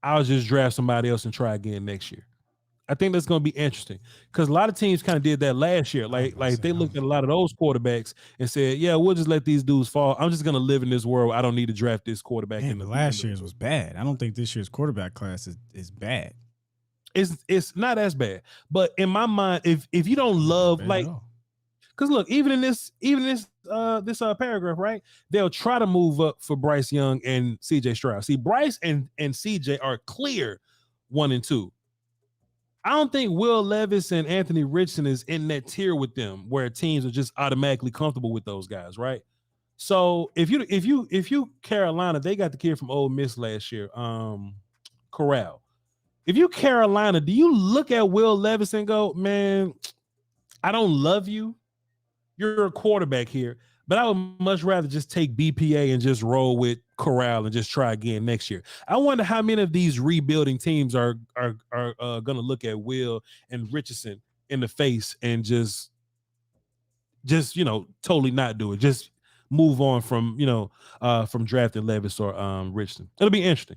I'll just draft somebody else and try again next year? I think that's going to be interesting because a lot of teams kind of did that last year. Like they looked at a lot of those quarterbacks and said, yeah, we'll just let these dudes fall. I'm just going to live in this world. I don't need to draft this quarterback. Man, last year's was bad. I don't think this year's quarterback class is bad. It's not as bad, but in my mind, if you don't love, like, Because look, even in this paragraph, right? They'll try to move up for Bryce Young and CJ Stroud. See, Bryce and CJ are clear 1 and 2. I don't think Will Levis and Anthony Richardson is in that tier with them, where teams are just automatically comfortable with those guys, right? So if you Carolina, they got the kid from Ole Miss last year, Corral. If you Carolina, do you look at Will Levis and go, man, I don't love you. You're a quarterback here, but I would much rather just take BPA and just roll with Corral and just try again next year. I wonder how many of these rebuilding teams are going to look at Will and Richardson in the face and just totally not do it. Just move on from from drafting Levis or Richardson. It'll be interesting.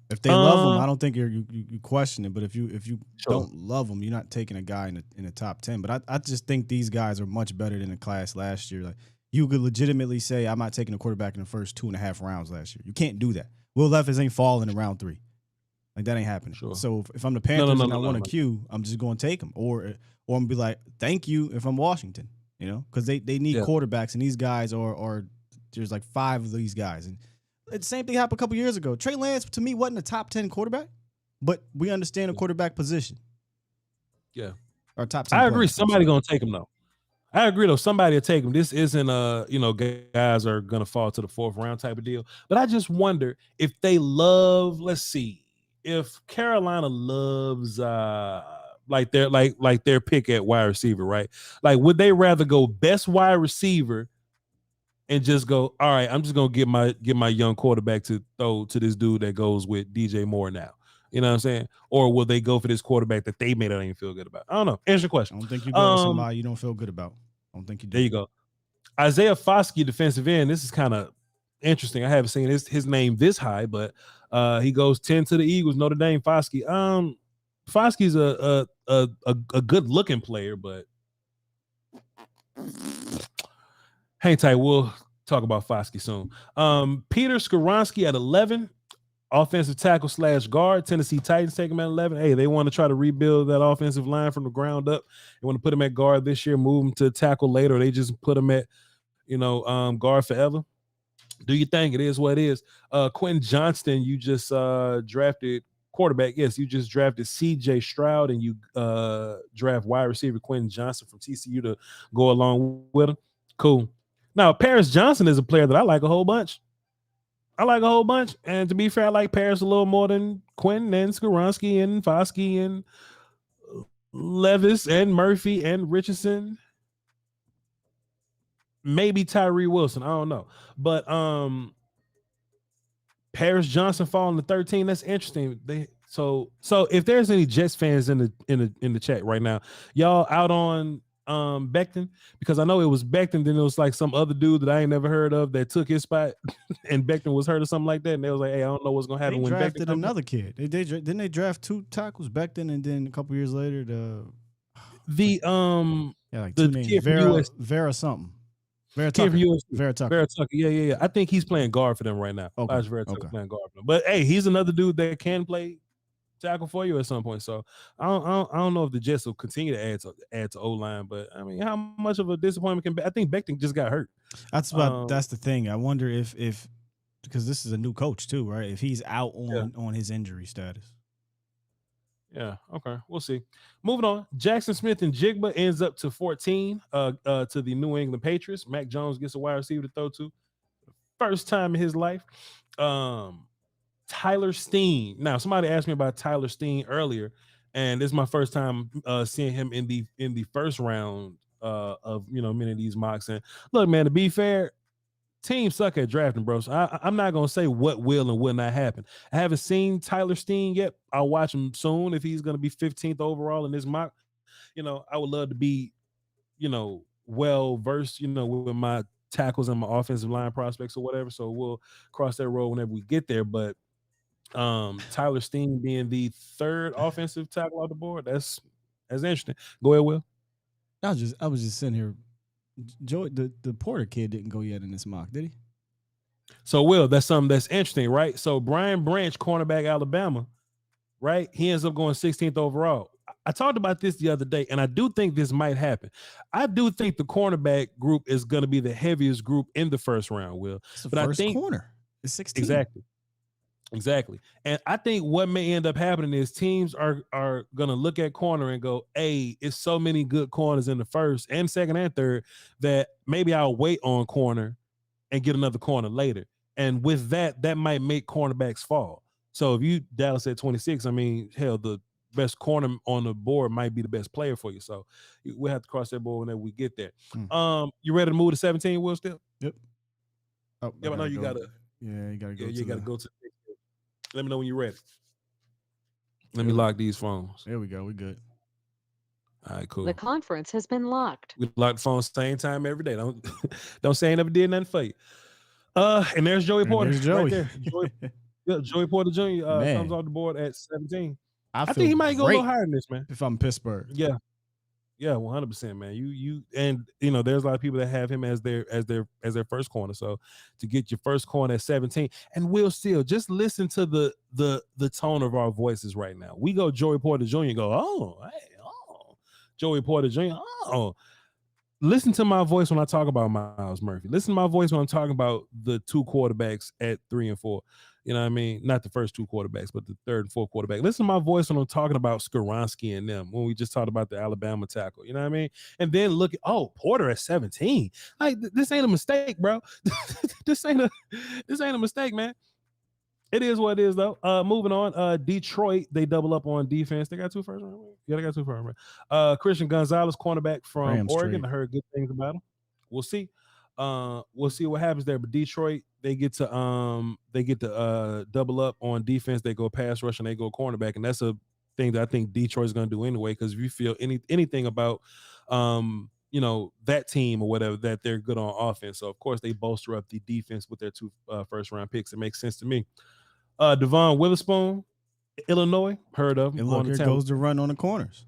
If they love him, I don't think you question it. But if you don't love him, you're not taking a guy in the top 10. But I just think these guys are much better than the class last year. Like, you could legitimately say, I'm not taking a quarterback in the first 2.5 rounds last year. You can't do that. Will Levis ain't falling in round 3. Like, that ain't happening. Sure. So if I'm the Panthers and I want a Q, I'm just going to take him. Or I'm going to be like, thank you if I'm Washington, because they need quarterbacks, and these guys are there's like 5 of these guys. And the same thing happened a couple years ago. Trey Lance, to me, wasn't a top 10 quarterback, but we understand the quarterback position. Yeah. Or top 10. I agree. Somebody going to take him, though. I agree, though. Somebody will take him. This isn't, guys are going to fall to the 4th round type of deal. But I just wonder if they love, let's see, if Carolina loves their pick at wide receiver, right? Like, would they rather go best wide receiver and just go, all right, I'm just gonna get my young quarterback to throw to this dude that goes with DJ Moore now? You know what I'm saying? Or will they go for this quarterback that they may not even feel good about? I don't know. Answer your question. I don't think you go with somebody you don't feel good about. I don't think you do. There you go. Isaiah Foskey, defensive end. This is kind of interesting. I haven't seen his name this high, but he goes 10 to the Eagles. Notre Dame. Foskey. Foskey's a good looking player, but hang tight. We'll talk about Foskey soon. Peter Skoronski at 11, offensive tackle / guard. Tennessee Titans take him at 11. Hey, they want to try to rebuild that offensive line from the ground up. They want to put him at guard this year, move him to tackle later. Or they just put him at, guard forever. Do you think it is what it is? Quentin Johnston, you just drafted quarterback. Yes, you just drafted CJ Stroud, and you draft wide receiver Quentin Johnson from TCU to go along with him. Cool. Now, Paris Johnson is a player that I like a whole bunch. And to be fair, I like Paris a little more than Quentin and Skoronski and Foskey and Levis and Murphy and Richardson. Maybe Tyree Wilson. I don't know. But Paris Johnson falling to 13. That's interesting. So if there's any Jets fans in the chat right now, y'all out on Becton, because I know it was Becton, then it was like some other dude that I ain't never heard of that took his spot, and Becton was hurt or something like that, and they was like, hey, I don't know what's gonna happen when Becton drafted another kid. Didn't they draft 2 tackles, Becton, and then a couple years later the kid Vera something. Vera Tucker. Yeah. I think he's playing guard for them right now. Okay. Vera Tucker playing guard for them. But hey, he's another dude that can play tackle for you at some point. So I don't know if the Jets will continue to add to O-line, but I mean, how much of a disappointment can be? I think Becton just got hurt. That's the thing. I wonder if because this is a new coach too, right? If he's out on his injury status. Yeah, okay. We'll see. Moving on. Jackson Smith and Jigba ends up to 14 to the New England Patriots. Mac Jones gets a wide receiver to throw to. First time in his life. Tyler Steen. Now, somebody asked me about Tyler Steen earlier, and this is my first time seeing him in the first round of many of these mocks. And look, man, to be fair, teams suck at drafting, bro. So I'm not gonna say what will and will not happen. I haven't seen Tyler Steen yet. I'll watch him soon if he's gonna be 15th overall in this mock. I would love to be, well versed, with my tackles and my offensive line prospects or whatever. So we'll cross that road whenever we get there. But Tyler Steen being the 3rd offensive tackle off the board, that's interesting. Go ahead, Will. I was just sitting here. Joey, the Porter kid didn't go yet in this mock, did he? So, Will, that's something that's interesting, right? So Brian Branch, cornerback, Alabama, right? He ends up going 16th overall. I talked about this the other day, and I do think this might happen. I do think the cornerback group is going to be the heaviest group in the first round, Will. It's the but first I think corner. It's 16. Exactly. And I think what may end up happening is teams are going to look at corner and go, hey, it's so many good corners in the first and second and third that maybe I'll wait on corner and get another corner later. And with that might make cornerbacks fall. So if you Dallas at 26, I mean, hell, the best corner on the board might be the best player for you. So we'll have to cross that board whenever we get there. You ready to move to 17, Will, still? Yep. Oh, yeah, I know you gotta. Yeah, you gotta go. Yeah, you gotta go to. Let me know when you're ready. Let me lock these phones. There we go. We good. All right, cool. The conference has been locked. We lock the phones same time every day. Don't say I never did nothing for you. And there's Joey Porter. There's Joey. Right there. Joey Porter Jr. Comes off the board at 17. I think he might go a little higher than this, man. If I'm Pittsburgh. Yeah. Yeah, 100%, man. You there's a lot of people that have him as their first corner. So to get your first corner at 17, and Will Steele, just listen to the tone of our voices right now. We go Joey Porter Jr. and go, Joey Porter Jr. Listen to my voice when I talk about Myles Murphy. Listen to my voice when I'm talking about the two quarterbacks at 3 and 4. You know what I mean? Not the first two quarterbacks, but the third and fourth quarterback. Listen to my voice when I'm talking about Skoronski and them, when we just talked about the Alabama tackle. You know what I mean? And then look at, Porter at 17. Like, this ain't a mistake, bro. This ain't a mistake, man. It is what it is, though. Moving on. Detroit, they double up on defense. They got 2 first round. Yeah, they got 2 first round. Christian Gonzalez, cornerback from Rams Oregon. trade. I heard good things about him. We'll see. We'll see what happens there. But Detroit, they get to double up on defense. They go pass rush and they go cornerback, and that's a thing that I think Detroit's going to do anyway. Because if you feel anything about that team or whatever, that they're good on offense. So of course they bolster up the defense with their 2 first round picks. It makes sense to me. Devon Witherspoon, Illinois, heard of him. And look, here goes the run on the corners.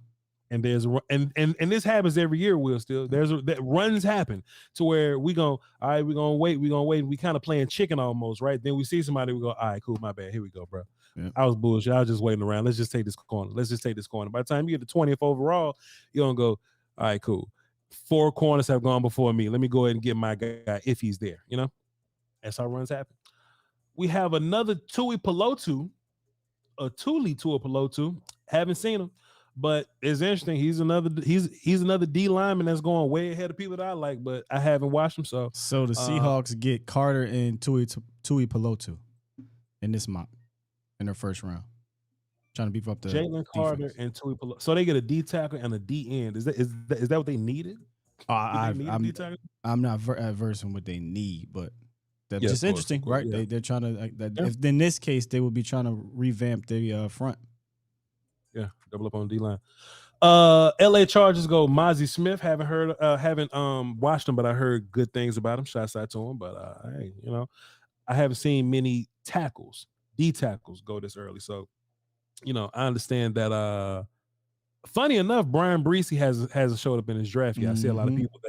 And there's and this happens every year, Will. Still, that runs happen to where we're gonna wait. We kind of playing chicken almost, right? Then we see somebody, we go, all right, cool, my bad, here we go, bro. Yeah. I was bullshit. I was just waiting around. Let's just take this corner. By the time you get the 20th overall, you're gonna go, all right, cool. 4 corners have gone before me. Let me go ahead and get my guy if he's there. You know, that's how runs happen. We have another Tuli Tuipulotu. Haven't seen him. But it's interesting. He's another D lineman that's going way ahead of people that I like, but I haven't watched him. So the Seahawks get Carter and Tuipulotu in this mock in their first round, trying to beef up the Jalen Carter and Tuipulotu. So they get a D tackle and a D end. Is that what they needed? I'm not adverse on what they need, but that's just interesting, right? Yeah. They're trying to if in this case they will be trying to revamp the front. Yeah, double up on the D-line. LA Chargers go Mozzie Smith. Haven't watched him, but I heard good things about him. Shouts out to him. But I haven't seen many D tackles go this early. So, I understand that funny enough, Brian Bresee hasn't showed up in his draft yet. I see a lot of people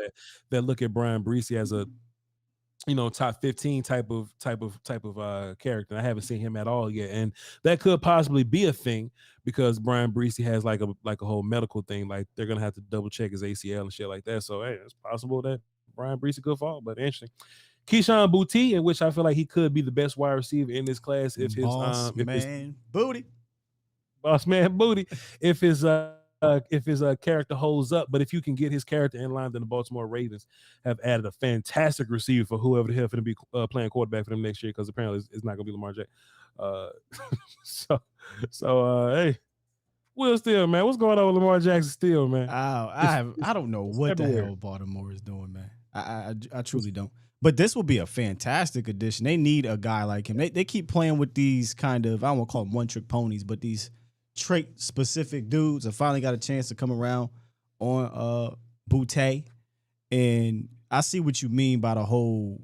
that look at Brian Bresee as a top 15 type of character. I haven't seen him at all yet, and that could possibly be a thing because Brian Bresee has like a whole medical thing. Like they're gonna have to double check his ACL and shit like that. So hey, it's possible that Brian Bresee could fall, but interesting. Keyshawn Boutte, in which I feel like he could be the best wide receiver in this class if his boss man Boutte, if his character holds up. But if you can get his character in line, then the Baltimore Ravens have added a fantastic receiver for whoever the hell going to be playing quarterback for them next year, because apparently it's not going to be Lamar Jackson. Hey, Will Steele, man, what's going on with Lamar Jackson still, man? I don't know what the hell Baltimore is doing, man. I truly don't. But this will be a fantastic addition. They need a guy like him. They keep playing with these kind of, I don't want to call them one-trick ponies, but these trait-specific dudes. I finally got a chance to come around on Boutte, and I see what you mean by the whole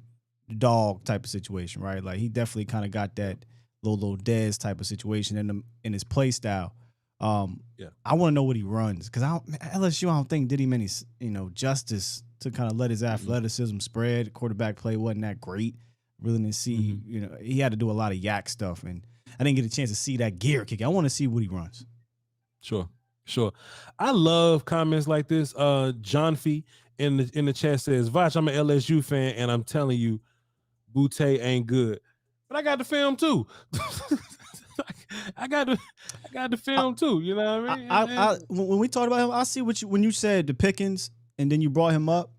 dog type of situation, right? Like he definitely kind of got that little Dez type of situation in his play style. I want to know what he runs, because LSU I don't think did him any justice to kind of let his athleticism spread. Quarterback play wasn't that great. Really didn't see he had to do a lot of yak stuff, and I didn't get a chance to see that gear kick. I want to see what he runs. Sure. Sure. I love comments like this. John Fee in the chat says, Voch, I'm an LSU fan, and I'm telling you, Butte ain't good. But I got the film too. I got the film too. You know what I mean? When we talked about him, I see what when you said the Pickens, and then you brought him up.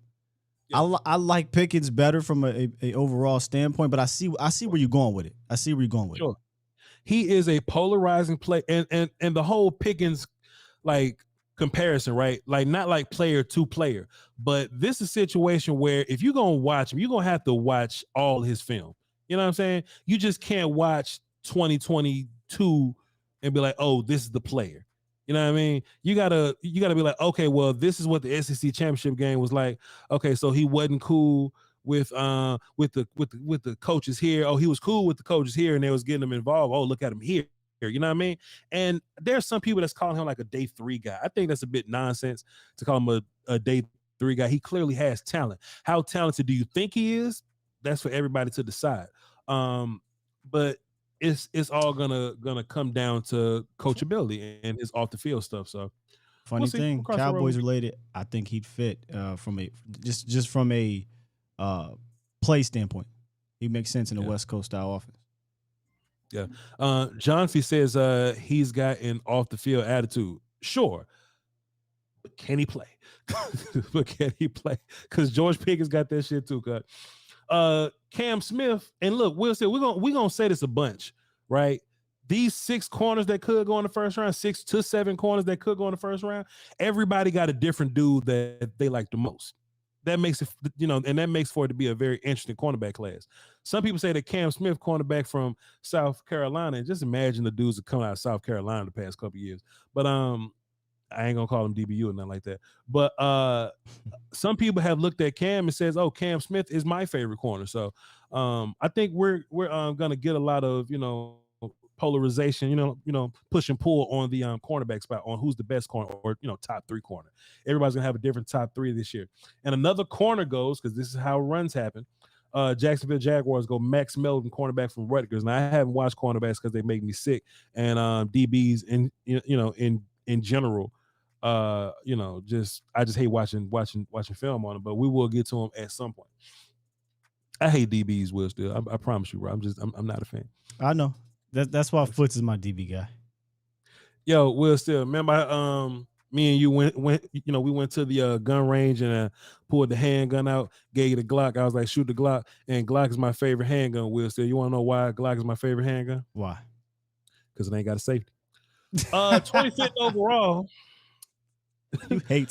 Yeah. I like Pickens better from a overall standpoint, but I see where you're going with it. I see where you're going with it. He is a polarizing play, and the whole Pickens like comparison, right? Like not like player to player, but this is a situation where if you're gonna watch him, you're gonna have to watch all his film. You know what I'm saying? You just can't watch 2022 and be like, oh, this is the player. You know what I mean? You gotta be like, okay, well, this is what the SEC championship game was like. Okay, so he wasn't cool with the coaches here. Oh, he was cool with the coaches here, and they was getting them involved. Oh, look at him here. You know what I mean? And there's some people that's calling him like a day 3 guy. I think that's a bit nonsense to call him a day 3 guy. He clearly has talent. How talented do you think he is? That's for everybody to decide. But it's all gonna come down to coachability and his off the field stuff. So funny thing, Cowboys related, I think he'd fit from a just from a play standpoint. He makes sense in a West Coast style offense. Yeah. John Fee says he's got an off the field attitude. Sure. But can he play? Because George Pickens got that shit too, cut. Cam Smith, and look, we're gonna say this a bunch, right? These 6 corners that could go in the first round, 6 to 7 corners that could go in the first round, everybody got a different dude that they like the most. That makes it, and that makes for it to be a very interesting cornerback class. Some people say that Cam Smith, cornerback from South Carolina, and just imagine the dudes that come out of South Carolina the past couple of years. But I ain't gonna call him DBU or nothing like that. But some people have looked at Cam and says, "Oh, Cam Smith is my favorite corner." So I think we're gonna get a lot of polarization, push and pull on the cornerback spot on who's the best corner or top 3 corner. Everybody's gonna have a different top 3 this year. And another corner goes, because this is how runs happen. Jacksonville Jaguars go Max Melvin, cornerback from Rutgers. Now I haven't watched cornerbacks because they make me sick, and DBs in general. I just hate watching film on them, but we will get to them at some point. I hate DBs, Will, still. I promise you, bro. I'm not a fan. I know. That's why Foots is my DB guy. Yo, Will, still remember me and you went we went to the gun range and pulled the handgun out, gave you the Glock. I was like, shoot the Glock, and Glock is my favorite handgun, Will, still. You want to know why Glock is my favorite handgun? Why? Because it ain't got a safety. 25th overall. You hate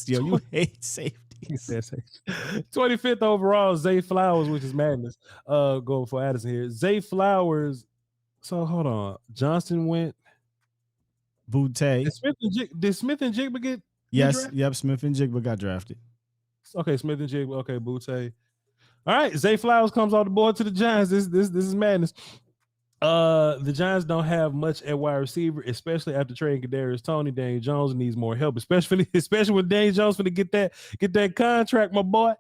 safety. 25th overall, Zay Flowers, which is madness. Going for Addison here. Zay Flowers. So hold on. Johnston went. Butte. Did Smith and Jigba get? Yes. drafted? Yep. Smith and Jigba got drafted. Okay, Smith and Jigba. Okay, Butte. All right, Zay Flowers comes off the board to the Giants. This is madness. The Giants don't have much at wide receiver, especially after trading Kadarius Toney. Daniel Jones needs more help, especially when Daniel Jones going to get that contract, my boy.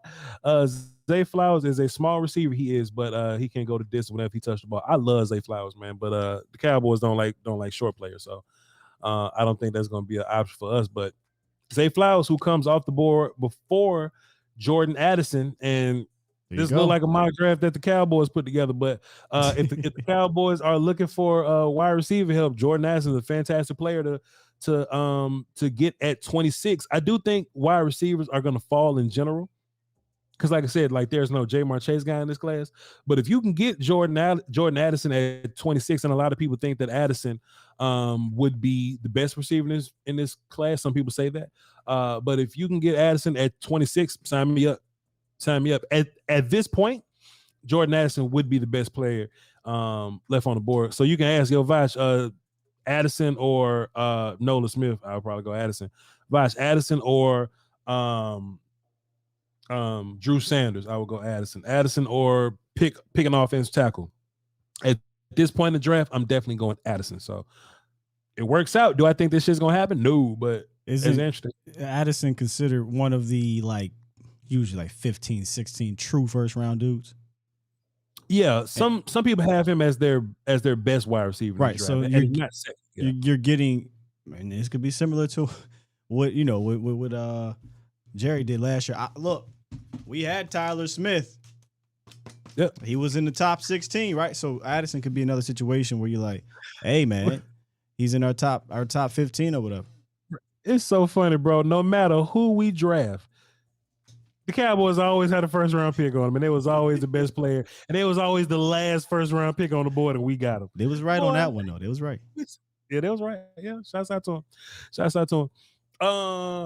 Zay Flowers is a small receiver, he is, but he can go the distance whenever he touches the ball. I love Zay Flowers, man, but the Cowboys don't like short players, so I don't think that's going to be an option for us. But Zay Flowers, who comes off the board before Jordan Addison, and this looks like a mock draft that the Cowboys put together. But if the Cowboys are looking for wide receiver help, Jordan Addison is a fantastic player to get at 26. I do think wide receivers are going to fall in general, because like I said, like there's no Jamar Chase guy in this class. But if you can get Jordan Addison at 26, and a lot of people think that Addison would be the best receiver in this class. Some people say that. But if you can get Addison at 26, sign me up. At this point, Jordan Addison would be the best player left on the board. So you can ask, yo, Voch, Addison or Nolan Smith. I'll probably go Addison. Voch, Addison or Drew Sanders. I would go Addison. Addison or pick an offensive tackle. At this point in the draft, I'm definitely going Addison. So it works out. Do I think this shit's gonna happen? No, but it's interesting. Addison considered one of the usually 15, 16 true first round dudes. Yeah, some people have him as their best wide receiver. Right. So you're getting, and this could be similar to what Jerry did last year. Look, we had Tyler Smith. Yep. He was in the top 16, right? So Addison could be another situation where you're like, hey man, he's in our top 15 or whatever. It's so funny, bro. No matter who we draft, the Cowboys always had a first round pick on them, and they was always the best player, and they was always the last first round pick on the board, and we got them. They was right on that one though. They was right. Yeah, they was right. Yeah, shouts out to him.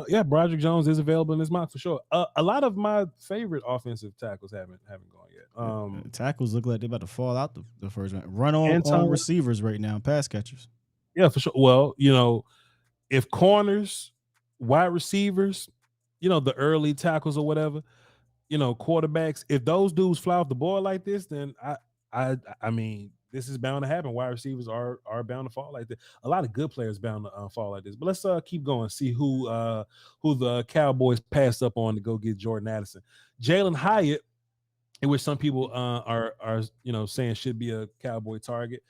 Yeah, Broderick Jones is available in this mock for sure. A lot of my favorite offensive tackles haven't gone yet. Tackles look like they're about to fall out the first round. Run on receivers right now, pass catchers. Yeah, for sure. Well, if corners, wide receivers, the early tackles or whatever, quarterbacks, if those dudes fly off the board like this, then I mean, this is bound to happen. Wide receivers are bound to fall like this. A lot of good players bound to fall like this. But let's keep going. See who the Cowboys passed up on to go get Jordan Addison. Jalen Hyatt, in which some people are saying should be a Cowboy target.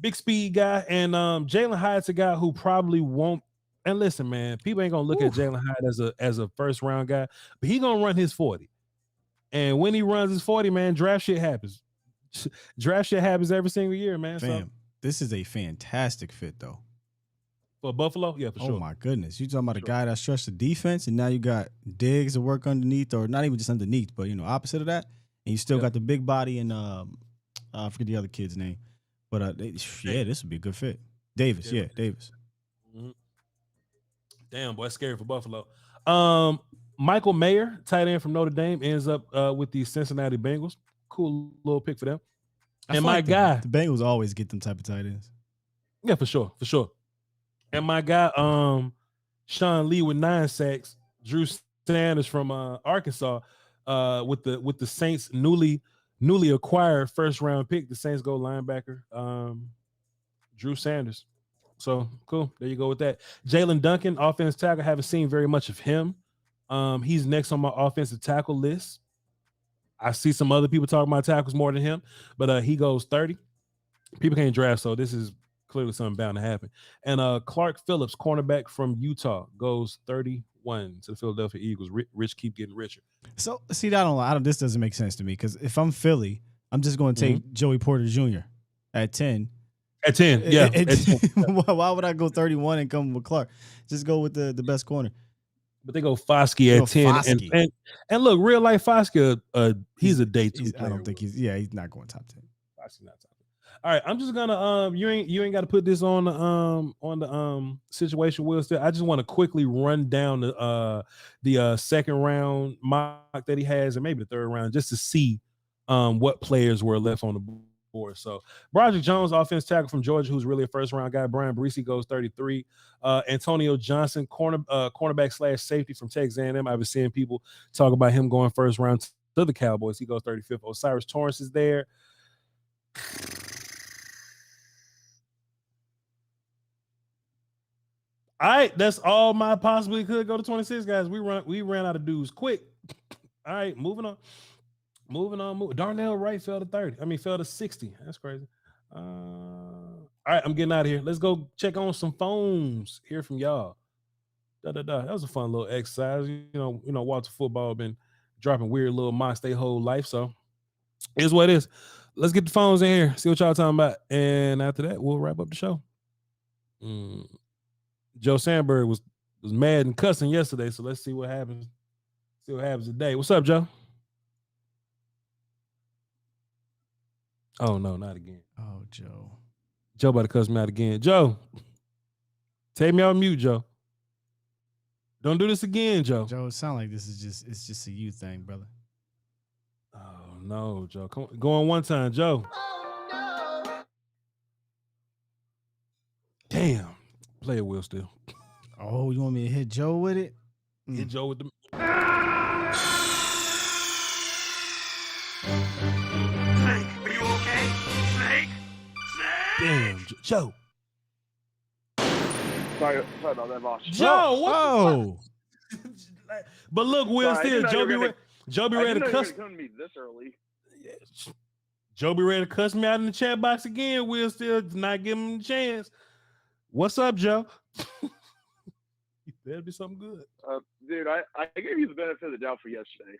Big speed guy, and Jalen Hyatt's a guy who probably won't. And listen, man, people ain't gonna look at Jalen Hyatt as a first round guy, but he gonna run his 40. And when he runs his 40, man, draft shit happens. Draft shit happens every single year, man. Fam, this is a fantastic fit, though. For Buffalo? Yeah, for sure. Oh, my goodness. You talking about a guy that stretched the defense, and now you got Diggs to work underneath, or not even just underneath, but, opposite of that. And you still got the big body and, I forget the other kid's name. But, this would be a good fit. Davis, Davis. Mm-hmm. Damn, boy, that's scary for Buffalo. Michael Mayer, tight end from Notre Dame, ends up with the Cincinnati Bengals. Cool little pick for them. And my guy, the Bengals always get them type of tight ends. Yeah, for sure. And my guy, Sean Lee with 9 sacks. Drew Sanders from Arkansas, with the Saints newly acquired first round pick. The Saints go linebacker, Drew Sanders. So cool. There you go with that. Jalen Duncan, offensive tackle. Haven't seen very much of him. He's next on my offensive tackle list. I see some other people talking about tackles more than him, but he goes 30. People can't draft, so this is clearly something bound to happen. And Clark Phillips, cornerback from Utah, goes 31 to the Philadelphia Eagles. Rich keep getting richer. So see, this doesn't make sense to me, because if I'm Philly, I'm just going to take Joey Porter Jr. at 10. At 10, yeah. At 10. Why would I go 31 and come with Clark? Just go with the best corner. But they go Foskey at 10. And look, real life Foskey, he's a day 2 player. I don't think he's not going top 10. Foskey not top 10. All right, I'm just gonna you ain't got to put this on the situation, Will. Still, I just want to quickly run down the second round mock that he has, and maybe the third round, just to see what players were left on the board. So Broderick Jones, offense tackle from Georgia, who's really a first round guy. Brian Bresee goes 33. Antonio Johnson, cornerback / safety from Texas A&M. I've been seeing people talk about him going first round to the Cowboys. He goes 35th. Osiris Torrance is there. All right, that's all my possibly could go to 26, guys. We ran out of dudes quick. All right, moving on. Darnell Wright fell to 30. Fell to 60. That's crazy. All right, I'm getting out of here. Let's go check on some phones. Hear from y'all. That was a fun little exercise. Walter Football been dropping weird little mocks their whole life. So here's what it is. Let's get the phones in here. See what y'all talking about. And after that, we'll wrap up the show. Joe Sandberg was mad and cussing yesterday, so let's see what happens. See what happens today. What's up, Joe? Oh no, not again. Oh, Joe. Joe about to cuss me out again. Joe, take me on mute, Joe. Don't do this again, Joe. Joe, it sounds like it's just a you thing, brother. Oh no, Joe. Come on, go on one time, Joe. Oh, no. Damn. Play it, Will, still. Oh, you want me to hit Joe with it? Hit Joe with the... Snake, are you okay? Snake? Damn, Joe. Sorry about that, boss. Joe, what? Oh. But look, Will, Sorry, still, Joe be ready to cuss. Come to me this early. Yes. Joe be ready to cuss me out in the chat box again. Will still not give him a chance. What's up, Joe? Better be something good. Dude, I gave you the benefit of the doubt for yesterday.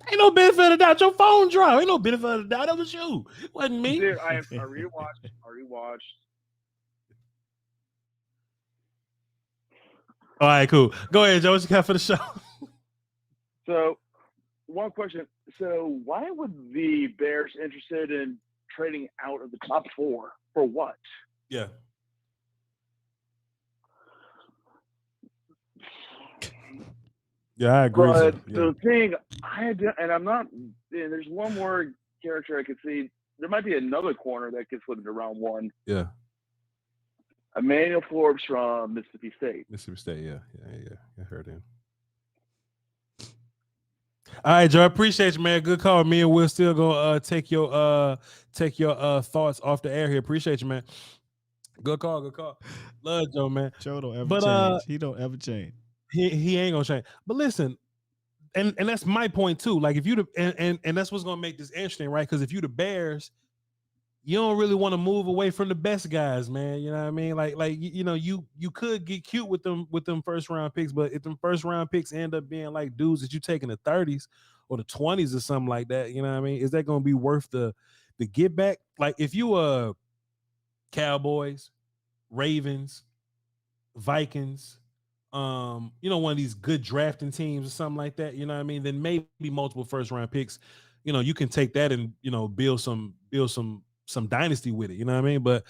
Ain't no benefit of the doubt. Your phone dropped. Ain't no benefit of the doubt. That was you. It wasn't me. Dude, I rewatched. All right, cool. Go ahead, Joe. What you got for the show? So, one question. So, why would the Bears interested in trading out of the top 4 for what? Yeah. Yeah, I agree. But the thing, and I'm not, and there's one more character I could see. There might be another corner that gets slipped into round 1. Yeah. Emmanuel Forbes from Mississippi State. Yeah. I heard him. All right, Joe. I appreciate you, man. Good call. Me and Will still gonna take your thoughts off the air here. Appreciate you, man. Good call. Love Joe, man. Joe don't ever change. He don't ever change. He ain't gonna change. But listen, and that's my point too. Like if you and that's what's gonna make this interesting, right? Because if you the Bears, you don't really want to move away from the best guys, man. You know what I mean? Like you could get cute with them first round picks, but if them first round picks end up being like dudes that you take in the 30s or the 20s or something like that, you know what I mean? Is that gonna be worth the get back? Like if you Cowboys, Ravens, Vikings, one of these good drafting teams or something like that, you know what I mean? Then maybe multiple first round picks, you can take that and build some dynasty with it, you know what I mean? But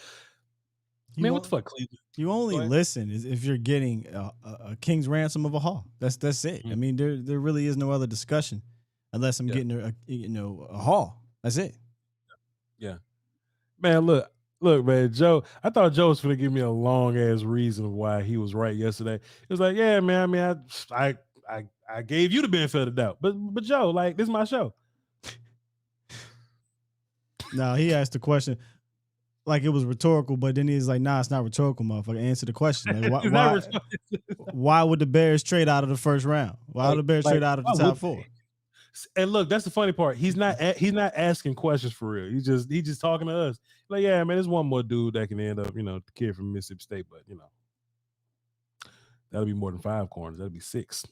what the fuck, Cleveland? You only listen if you're getting a king's ransom of a haul. That's it. Mm-hmm. I mean, there really is no other discussion unless I'm getting a haul. That's it. Yeah, man. Look, man. Joe. I thought Joe was gonna give me a long ass reason of why he was right yesterday. He was like, "Yeah, man. I mean, I gave you the benefit of the doubt, but Joe, like, this is my show." No, he asked the question like it was rhetorical, but then he's like, "Nah, it's not rhetorical, motherfucker. Answer the question. Like, why would the Bears trade out of the first round? Why would the Bears trade out of the top 4?" And look, that's the funny part. He's not asking questions for real. He's just talking to us. Like, yeah, man, there's one more dude that can end up, the kid from Mississippi State, but that'll be more than 5 corners. That'll be 6.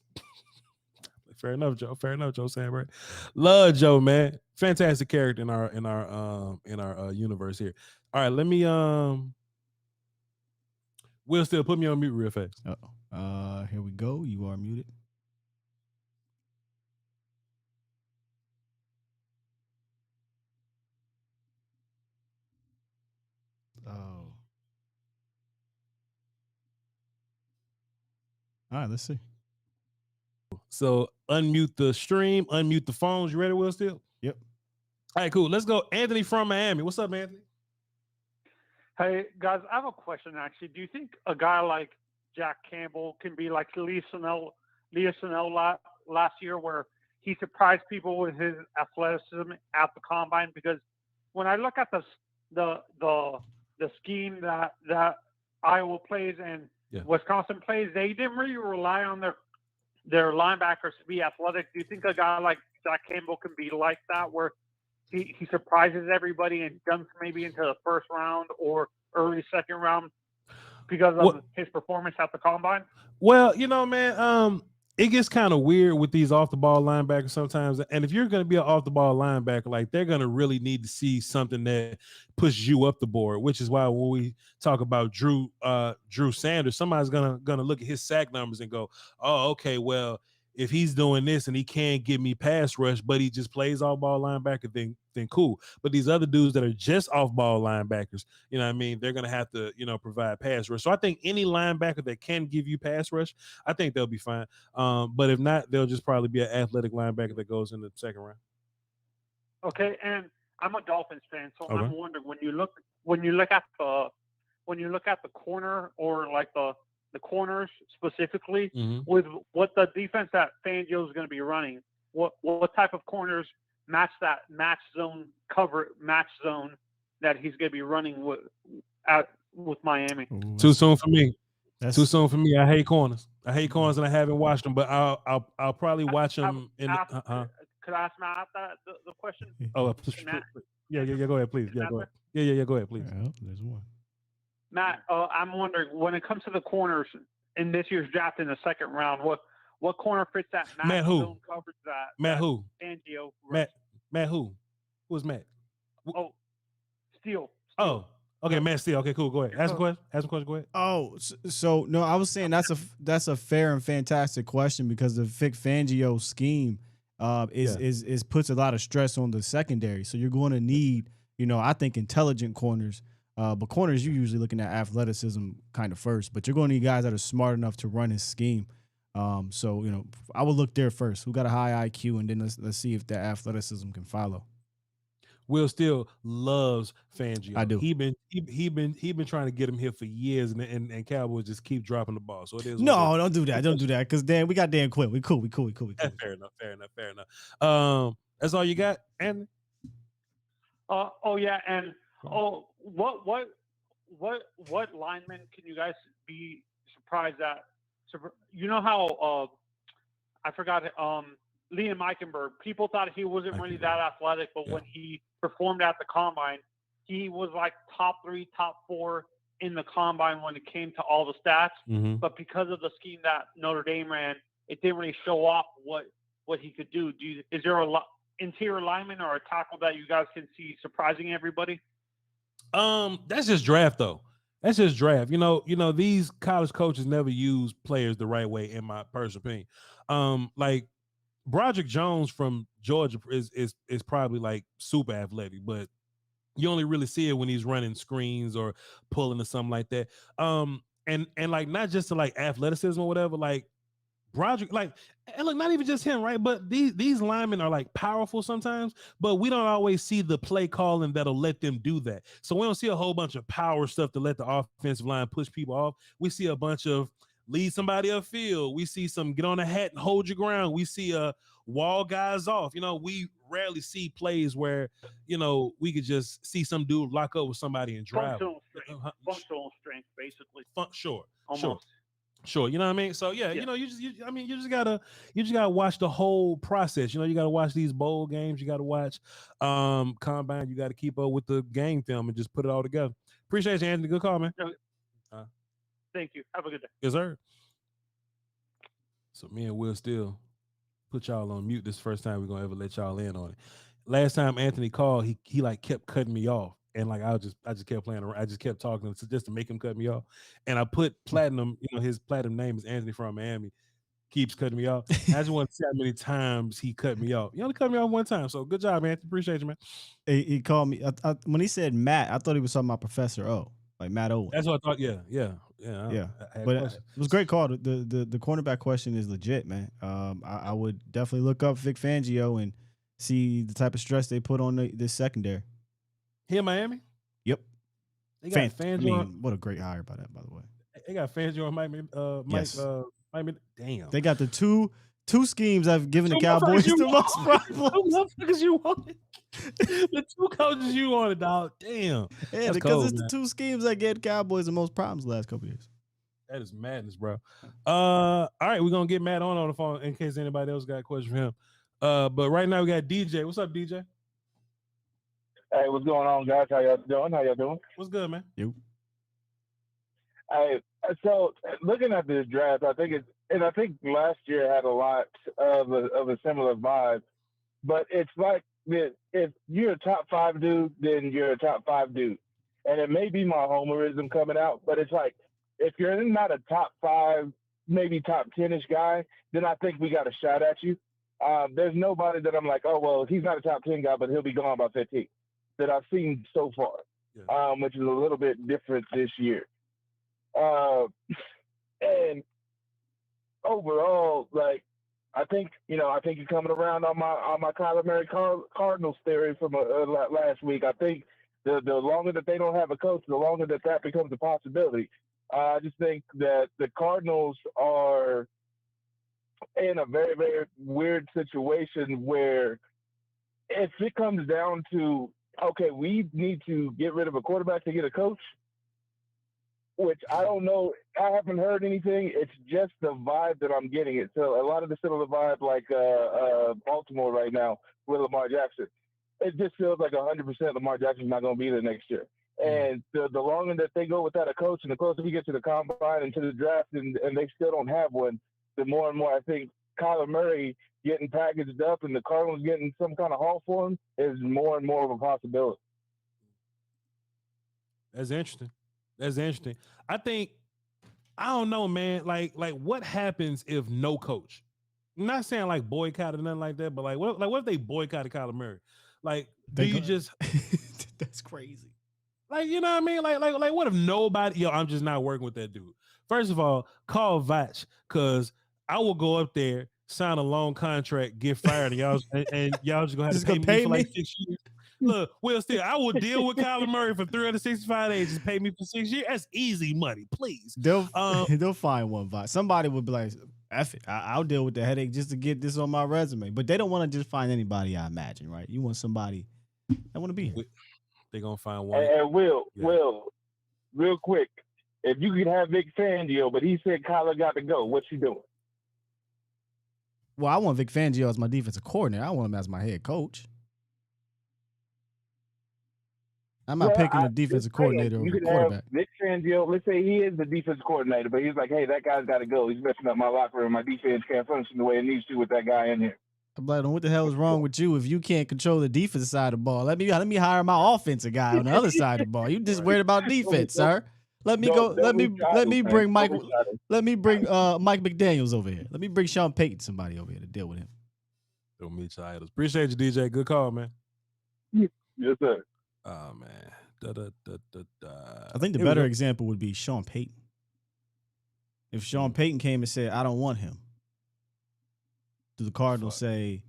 Fair enough, Joe Sandberg. Love Joe, man. Fantastic character in our universe here. All right, let me Will still put me on mute real fast. Here we go. You are muted. Oh. All right, let's see. So unmute the stream, unmute the phones. You ready, Will Steele? Yep. All right, cool. Let's go. Anthony from Miami. What's up, Anthony? Hey, guys, I have a question, actually. Do you think a guy like Jack Campbell can be like Leah Snell last year, where he surprised people with his athleticism at the combine? Because when I look at the scheme that Iowa plays and Wisconsin plays, they didn't really rely on their linebackers to be athletic. Do you think a guy like Jack Campbell can be like that, where he surprises everybody and jumps maybe into the first round or early second round because of his performance at the combine? Well, man, it gets kind of weird with these off-the-ball linebackers sometimes. And if you're going to be an off-the-ball linebacker, like, they're going to really need to see something that pushes you up the board, which is why when we talk about Drew Sanders, somebody's going to look at his sack numbers and go, oh, okay, well, if he's doing this and he can't give me pass rush, but he just plays off-ball linebacker, then cool. But these other dudes that are just off-ball linebackers, you know what I mean, they're going to have to, provide pass rush. So I think any linebacker that can give you pass rush, I think they'll be fine. But if not, they'll just probably be an athletic linebacker that goes in the second round. Okay, and I'm a Dolphins fan, so okay. I'm wondering, when you look at the corner, or like the corners specifically, with what the defense that Fangio is going to be running, what type of corners match zone that he's going to be running with Miami? Too soon for me. Too soon for me. I hate corners. And I haven't watched them, but I'll probably watch them. Could I ask Matt the question? Oh, yeah. Go ahead, please. Yeah, go ahead. Yeah. Go ahead, please. Yeah, there's one. Matt, I'm wondering, when it comes to the corners, in this year's draft in the second round. What corner fits that Matt who? zone coverage that Matt that who? Fangio Matt who? Who's Matt? Oh, Steele. Oh, okay, Matt Steele. Okay, cool. Go ahead. Ask a question. Go ahead. Oh, so no, I was saying that's a fair and fantastic question because the Vic Fangio scheme is puts a lot of stress on the secondary. So you're going to need, I think intelligent corners. But corners, you're usually looking at athleticism kind of first. But you're going to need guys that are smart enough to run his scheme. So I would look there first. Who got a high IQ, and then let's see if that athleticism can follow. Will Steele loves Fangio. I do. He been trying to get him here for years, and Cowboys just keep dropping the ball. So it is. No, don't do that. Don't do that. Because we got Dan Quinn. We cool. Fair enough. That's all you got, Anthony? Oh yeah, and what lineman can you guys be surprised at? You know how I forgot Liam Eichenberg. People thought he wasn't really that athletic, but when he performed at the combine, he was like top 3, top 4 in the combine when it came to all the stats. Mm-hmm. But because of the scheme that Notre Dame ran, it didn't really show off what he could do. Is there a interior lineman or a tackle that you guys can see surprising everybody? That's just draft though. That's just draft. These college coaches never use players the right way, in my personal opinion. Like Broderick Jones from Georgia is probably like super athletic, but you only really see it when he's running screens or pulling or something like that. And like not just to like athleticism or whatever, like Broderick, like, and look, not even just him, right? But these linemen are like powerful sometimes, but we don't always see the play calling that'll let them do that. So we don't see a whole bunch of power stuff to let the offensive line push people off. We see a bunch of lead somebody upfield. We see some get on the hat and hold your ground. We see wall guys off. We rarely see plays where, we could just see some dude lock up with somebody and drive. Functional strength, basically. Sure. Almost. Sure, you know what I mean? So yeah. You just gotta watch the whole process. You gotta watch these bowl games, you gotta watch combine, you gotta keep up with the game film and just put it all together. Appreciate you, Anthony. Good call, man. Thank you. Have a good day. Yes, sir. So me and Will Steele put y'all on mute. This first time we're gonna ever let y'all in on it. Last time Anthony called, he like kept cutting me off. And like I just kept playing around. I just kept talking just to make him cut me off. And I put Platinum, his Platinum name is Anthony from Miami, keeps cutting me off. I just want to see how many times he cut me off. He only cut me off one time. So good job, Anthony. Appreciate you, man. He called me when he said Matt, I thought he was talking about Professor O, like Matt Owen. That's what I thought. Yeah. But it was a great call. The cornerback question is legit, man. I would definitely look up Vic Fangio and see the type of stress they put on this secondary. Here in Miami? Yep. They got Fangio. What a great hire by the way. They got Fangio and Mike. Damn. They got the two schemes I've given the Cowboys the most problems. Because you wanted. The two coaches you wanted, dog. Damn. Yeah, that's because cold, it's man. the two schemes that get Cowboys the most problems the last couple years. That is madness, bro. All right, we're gonna get Matt on the phone in case anybody else got a question for him. But right now we got DJ. What's up, DJ? Hey, what's going on, guys? How y'all doing? What's good, man? You. Hey, so looking at this draft, I think last year had a lot of a similar vibe, but it's like if you're a top 5 dude, then you're a top 5 dude, and it may be my homerism coming out, but it's like if you're not a top 5, maybe top 10ish guy, then I think we got a shot at you. There's nobody that I'm like, oh well, he's not a top 10 guy, but he'll be gone by 15. That I've seen so far, which is a little bit different this year. And overall, like I think you're coming around on my Kyler Murray Cardinals theory from last week. I think the longer that they don't have a coach, the longer that becomes a possibility. I just think that the Cardinals are in a very, very weird situation where if it comes down to, okay, we need to get rid of a quarterback to get a coach, which I don't know. I haven't heard anything. It's just the vibe that I'm getting. It's a lot of the similar vibe like Baltimore right now with Lamar Jackson. It just feels like 100% Lamar Jackson's not going to be there next year. And the longer that they go without a coach, and the closer we get to the combine and to the draft, and they still don't have one, the more and more I think Kyler Murray getting packaged up and the Cardinals getting some kind of haul for him is more and more of a possibility. That's interesting. I think, I don't know, man. Like what happens if no coach? I'm not saying like boycott or nothing like that, but what if they boycotted Kyler Murray? Like, do you just? That's crazy. Like, you know what I mean? Like, what if nobody? I'm just not working with that dude. First of all, call Voch, because I will go up there, sign a long contract, get fired, and y'all just gonna have to pay me for like 6 years. Look, I will deal with Kyler Murray for 365 days. Just pay me for 6 years. That's easy money, please. They'll find one Voch. Somebody would be like, F it, I'll deal with the headache just to get this on my resume. But they don't want to just find anybody, I imagine, right? You want somebody that want to be here. They're gonna find one. And Will, real quick, if you could have Vic Fangio, but he said Kyler got to go, what you doing? Well, I want Vic Fangio as my defensive coordinator. I want him as my head coach. I'm not picking a defensive coordinator over quarterback. Vic Fangio, let's say he is the defensive coordinator, but he's like, hey, that guy's got to go. He's messing up my locker room. My defense can't function the way it needs to with that guy in here. I'm like, what the hell is wrong with you if you can't control the defensive side of the ball? Let me hire my offensive guy on the other side of the ball. You just worried about defense, sir. Let me bring Mike McDaniels over here. Let me bring Sean Payton, somebody over here to deal with him. Don't meet your idols. Appreciate you, DJ. Good call, man. Yes, sir. Oh man. I think the better example would be Sean Payton. If Sean Payton came and said, I don't want him, do the Cardinals say,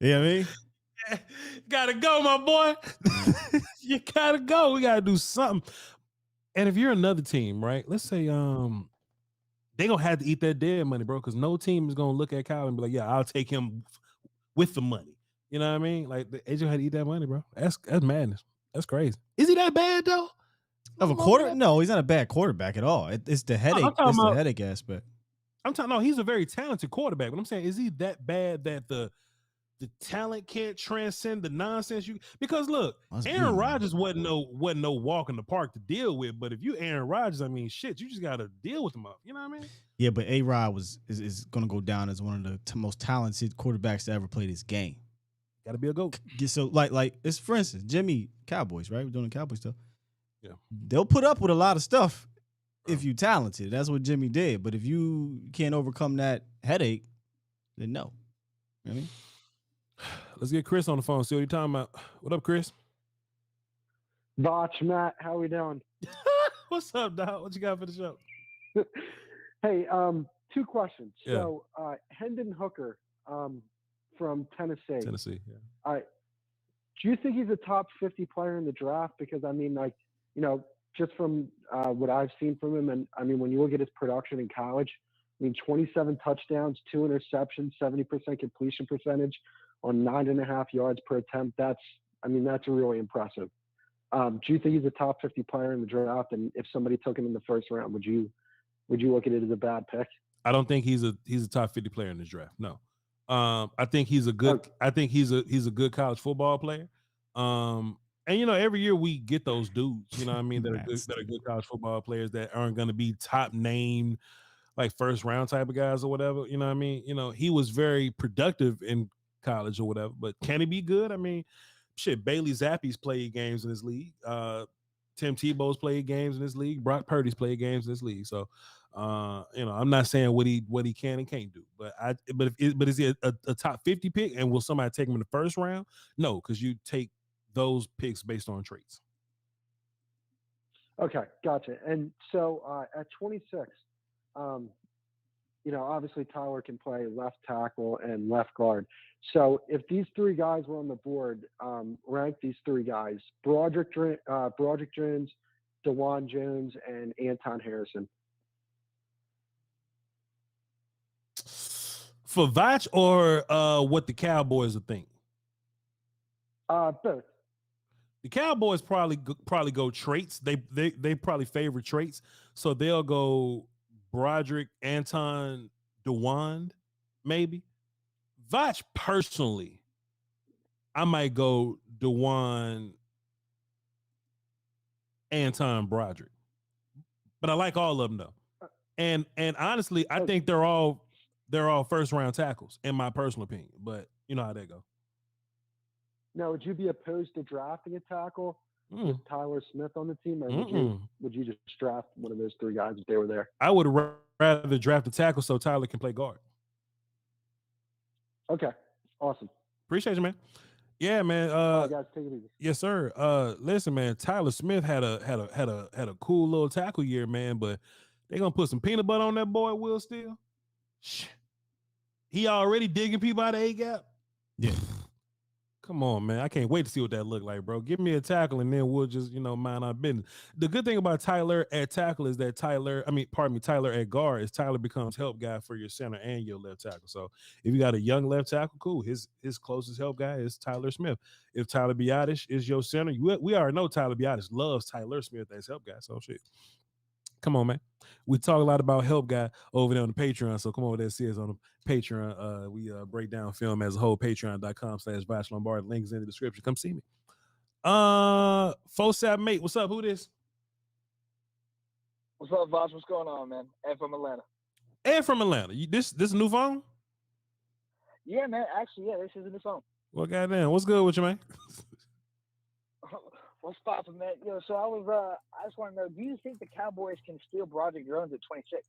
you know what I mean? Gotta go, my boy. You gotta go. We gotta do something. And if you're another team, right? Let's say they gonna have to eat that dead money, bro, because no team is gonna look at Kyle and be like, yeah, I'll take him with the money. You know what I mean? Like, the agent had to eat that money, bro. That's madness. That's crazy. Is he that bad though? Of a quarter? No, he's not a bad quarterback at all. It's the headache. It's the headache aspect. I'm talking. No, he's a very talented quarterback. But I'm saying, is he that bad that the talent can't transcend the nonsense? Because look, Aaron Rodgers wasn't no walk in the park to deal with. But if you Aaron Rodgers, I mean, shit, you just got to deal with him up. You know what I mean? Yeah, but A-Rod is going to go down as one of the most talented quarterbacks to ever play this game. Got to be a GOAT. So like it's, for instance, Jimmy, Cowboys, right? We're doing the Cowboy stuff. Yeah, they'll put up with a lot of stuff if you talented. That's what Jimmy did. But if you can't overcome that headache, then no. You know what I mean? Let's get Chris on the phone. See what you're talking about. What up, Chris? Voch, Matt, how we doing? What's up, dog? What you got for the show? Hey, two questions. Yeah. So, Hendon Hooker from Tennessee. Yeah. Do you think he's a top 50 player in the draft? Because, I mean, like, you know, just from what I've seen from him, and, I mean, when you look at his production in college, I mean, 27 touchdowns, 2 interceptions, 70% completion percentage on 9.5 yards per attempt. That's really impressive. Do you think he's a top 50 player in the draft? And if somebody took him in the first round, would you look at it as a bad pick? I don't think he's a top 50 player in this draft. No. I think he's a good. I think he's a good college football player. And you know, every year we get those dudes. You know what I mean? That are good college football players that aren't going to be top name, like first round type of guys or whatever. You know what I mean? You know, he was very productive in college or whatever. But can he be good? I mean, shit. Bailey Zappi's played games in this league. Tim Tebow's played games in this league. Brock Purdy's played games in this league. So. You know, I'm not saying what he can and can't do, but is he a top 50 pick? And will somebody take him in the first round? No, because you take those picks based on traits. Okay, gotcha. And so at 26, you know, obviously Tyler can play left tackle and left guard. So if these three guys were on the board, rank these three guys: Broderick Jones, DeJuan Jones, and Anton Harrison. For Voch or what the Cowboys will think? Both. The Cowboys probably go traits. They probably favor traits, so they'll go Broderick, Anton, DeJuan, maybe. Voch personally, I might go DeJuan, and Tom Broderick. But I like all of them though. And honestly, I think they're all first round tackles in my personal opinion. But you know how that go. Now, would you be opposed to drafting a tackle with Tyler Smith on the team, or would you just draft one of those three guys if they were there? I would rather draft a tackle so Tyler can play guard. Okay, awesome. Appreciate you, man. Yeah, man. Guys, take it easy. Yes, sir. Listen, man. Tyler Smith had a cool little tackle year, man. But they gonna put some peanut butter on that boy, Will Steele. He already digging people out of A gap. Yeah. Come on, man. I can't wait to see what that look like, bro. Give me a tackle and then we'll just, mind our business. The good thing about Tyler at tackle is that Tyler at guard is Tyler becomes help guy for your center and your left tackle. So if you got a young left tackle, cool. His closest help guy is Tyler Smith. If Tyler Biadasz is your center, we already know Tyler Biadasz loves Tyler Smith as help guy. So shit. Come on, man. We talk a lot about help guy over there on the Patreon. So come on, that says on the Patreon. We break down film as a whole. Patreon.com/Voch Lombardi. Links in the description. Come see me. Fosap mate, what's up? Who this? What's up, Voch? What's going on, man? Ed from Atlanta. Ed from Atlanta. This a new phone? Yeah, man. Actually, yeah, this is a new phone. Well, goddamn, what's good with you, man? What's poppin', man? Yo, so I just want to know, do you think the Cowboys can steal Broderick Jones at 26?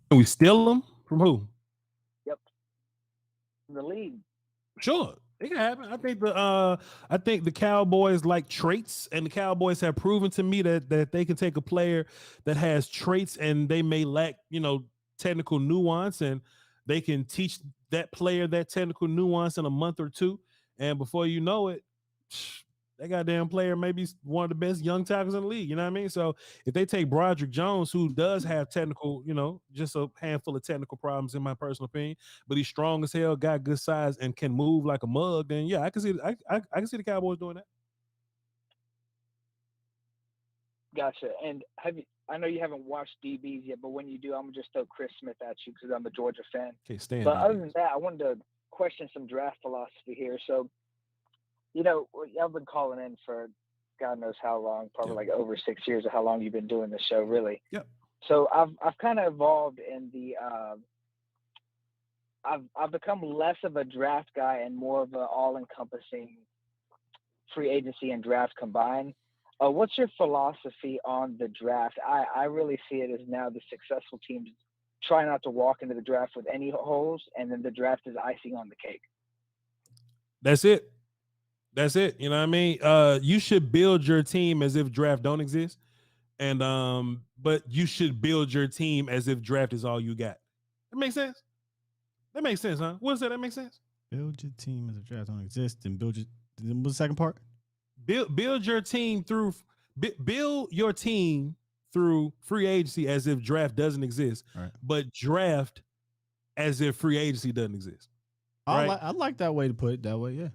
Can we steal them from who? Yep, from the league. Sure, it can happen. I think the Cowboys like traits, and the Cowboys have proven to me that they can take a player that has traits and they may lack, technical nuance, and they can teach that player that technical nuance in a month or two, and before you know it, that goddamn player may be one of the best young tackles in the league. You know what I mean? So if they take Broderick Jones, who does have technical, just a handful of technical problems in my personal opinion, but he's strong as hell, got good size, and can move like a mug, then yeah, I can see I can see the Cowboys doing that. Gotcha. And I know you haven't watched DBs yet, but when you do, I'm gonna just throw Chris Smith at you because I'm a Georgia fan. Okay, stand. But other than that, I wanted to question some draft philosophy here. So, I've been calling in for God knows how long, probably like over 6 years of how long you've been doing this show, really. Yep. So I've kind of evolved in the I've become less of a draft guy and more of an all-encompassing free agency and draft combined. What's your philosophy on the draft? I really see it as now the successful teams try not to walk into the draft with any holes, and then the draft is icing on the cake. That's it. That's it. You know what I mean? You should build your team as if draft don't exist. And but you should build your team as if draft is all you got. That makes sense? That makes sense, huh? What is that? That makes sense? Build your team as if draft don't exist, and what's the second part? Build your team through free agency as if draft doesn't exist, right, but draft as if free agency doesn't exist. Right? I like that way to put it that way, yeah.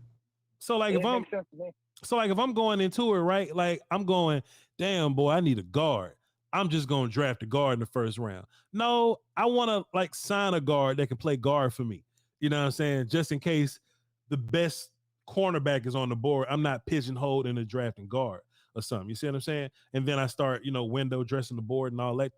So like if I'm going into it, right, like I'm going, damn boy, I need a guard. I'm just going to draft a guard in the first round. No, I want to like sign a guard that can play guard for me. You know what I'm saying? Just in case the best cornerback is on the board, I'm not pigeonholed in a drafting guard or something. You see what I'm saying? And then I start, window dressing the board and all that,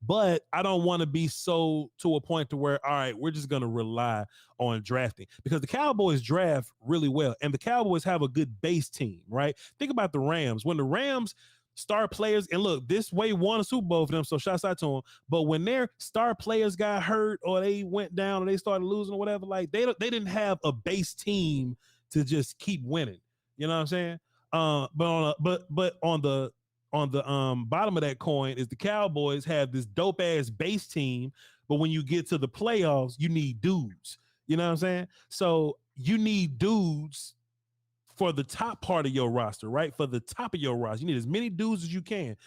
but I don't want to be so to a point to where, all right, we're just going to rely on drafting, because the Cowboys draft really well and the Cowboys have a good base team, right? Think about the Rams. When the Rams star players, and look, this way won a Super Bowl for them, so shouts out to them. But when their star players got hurt or they went down or they started losing or whatever, like they didn't have a base team to just keep winning. You know what I'm saying? But on the bottom of that coin is the Cowboys have this dope ass base team, but when you get to the playoffs, you need dudes. You know what I'm saying? So you need dudes for the top part of your roster, right? For the top of your roster, you need as many dudes as you can,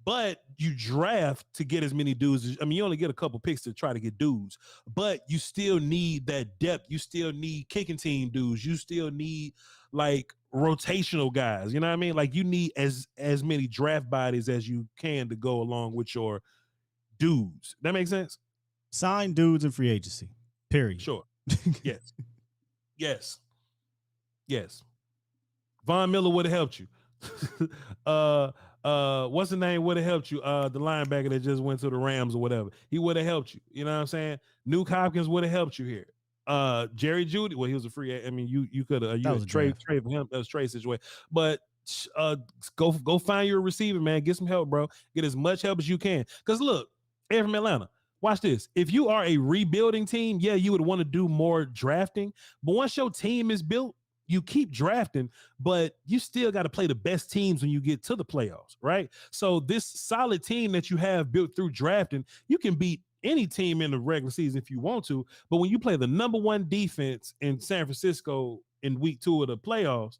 but you draft to get as many dudes. You only get a couple picks to try to get dudes, but you still need that depth. You still need kicking team dudes. You still need like rotational guys. You know what I mean? Like you need as many draft bodies as you can to go along with your dudes. That makes sense? Sign dudes in free agency. Period. Sure. Yes. Yes. Von Miller would have helped you. What's the name would have helped you? The linebacker that just went to the Rams or whatever. He would have helped you. You know what I'm saying? Nuke Hopkins would have helped you here. Jerry Jeudy, well, he was a free. I mean, you could have you trade for him. That was trade situation. But go find your receiver, man. Get some help, bro. Get as much help as you can. Because look, Ed from Atlanta. Watch this. If you are a rebuilding team, yeah, you would want to do more drafting. But once your team is built, you keep drafting, but you still got to play the best teams when you get to the playoffs, right? So this solid team that you have built through drafting, you can beat any team in the regular season if you want to. But when you play the number one defense in San Francisco in week 2 of the playoffs,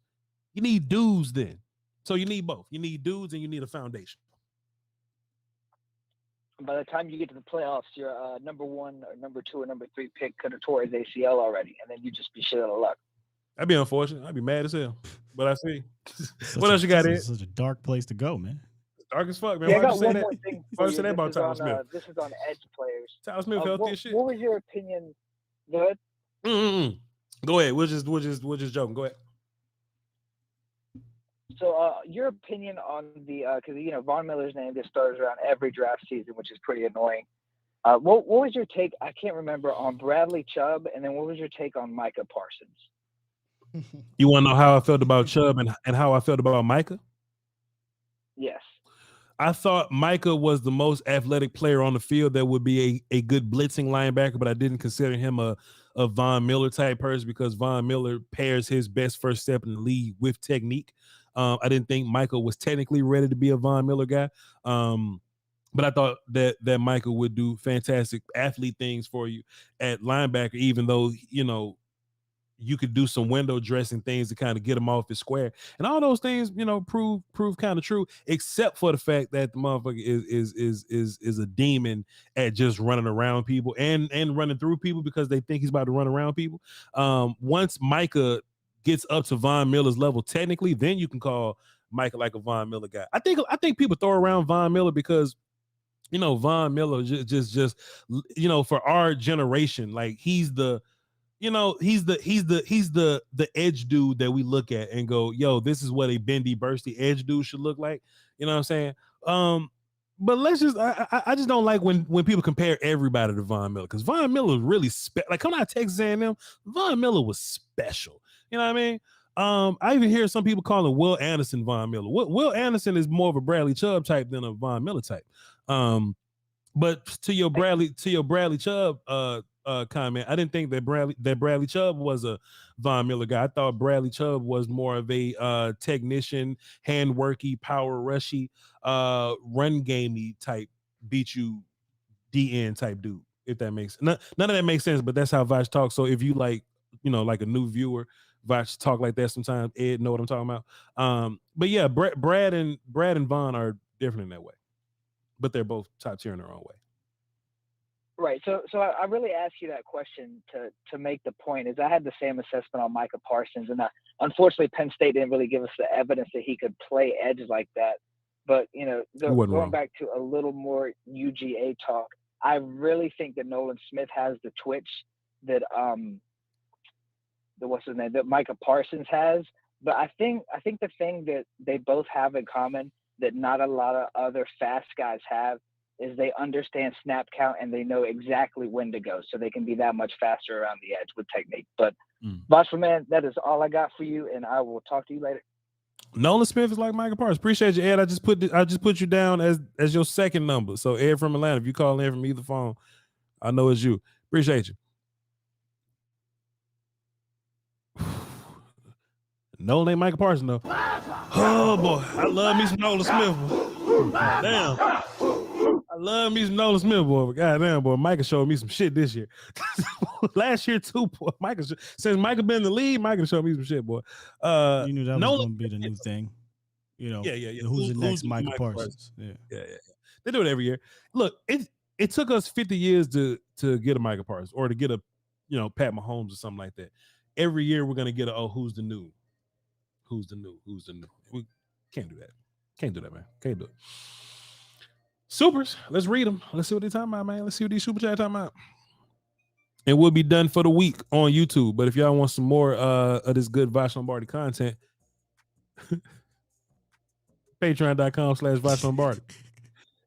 you need dudes then. So you need both. You need dudes and you need a foundation. By the time you get to the playoffs, your number 1 or number 2 or number 3 pick could have tore his ACL already, and then you just be shit out of luck. That'd be unfortunate. I'd be mad as hell. But I see. What else you got, Ed? This is such a dark place to go, man. Dark as fuck, man. Yeah, Why I got one more thing. Why you say that about Tyler Smith? This is on edge players. Tyler Smith healthy as shit. What was your opinion? Go ahead. Go ahead. We're just joking. Go ahead. So, your opinion on the because Von Miller's name just starts around every draft season, which is pretty annoying. What was your take? I can't remember on Bradley Chubb, and then what was your take on Micah Parsons? You want to know how I felt about Chubb and how I felt about Micah? Yes. I thought Micah was the most athletic player on the field that would be a good blitzing linebacker, but I didn't consider him a Von Miller type person because Von Miller pairs his best first step in the league with technique. I didn't think Micah was technically ready to be a Von Miller guy. But I thought that Micah would do fantastic athlete things for you at linebacker, even though, you could do some window dressing things to kind of get him off his square. And all those things, prove kind of true, except for the fact that the motherfucker is a demon at just running around people and running through people because they think he's about to run around people. Once Micah gets up to Von Miller's level, technically, then you can call Micah like a Von Miller guy. I think people throw around Von Miller because Von Miller just for our generation, like he's the edge dude that we look at and go, yo, this is what a bendy bursty edge dude should look like. You know what I'm saying? But let's just I just don't like when people compare everybody to Von Miller, because Von Miller was really like coming out of Texas A&M, Von Miller was special. You know what I mean? I even hear some people calling Will Anderson Von Miller. Will Anderson is more of a Bradley Chubb type than a Von Miller type. But to your Bradley Chubb comment, I didn't think that Bradley Chubb was a Von Miller guy. I thought Bradley Chubb was more of a technician, hand worky, power rushy, run gamey type, beat you DN type dude. If that makes none of that makes sense, but that's how Voch talks. So if you like a new viewer, Voch talk like that sometimes. Ed know what I'm talking about. But yeah, Brad and Von are different in that way, but they're both top tier in their own way. Right. So I really asked you that question to make the point. Is I had the same assessment on Micah Parsons, and unfortunately Penn State didn't really give us the evidence that he could play edge like that. But going back to a little more UGA talk, I really think that Nolan Smith has the twitch that that Micah Parsons has. But I think the thing that they both have in common that not a lot of other fast guys have is they understand snap count and they know exactly when to go, so they can be that much faster around the edge with technique. But Voch, man, that is all I got for you, and I will talk to you later. Nolan Smith is like Micah Parsons. Appreciate you, Ed. I just put you down as your second number. So Ed from Atlanta, if you call in from either phone, I know it's you. Appreciate you. Nolan ain't Micah Parsons though. Oh boy, I love me some Nolan Smith. Damn. I love me some Nolan Smith, boy. But goddamn, boy, Micah showed me some shit this year. Last year too, boy. Since Micah been in the league, Micah showed me some shit, boy. You knew that was going to be the new thing. Yeah. Who's the next Micah Parsons? Yeah. They do it every year. Look, it took us 50 years to get a Micah Parsons or to get a Pat Mahomes or something like that. Every year we're gonna get who's the new? We can't do that. Can't do that, man. Can't do it. Supers, let's read them. Let's see what they're talking about, man. Let's see what these super chat talking about. And we'll be done for the week on YouTube. But if y'all want some more of this good Voch Lombardi content, Patreon.com/Voch Lombardi.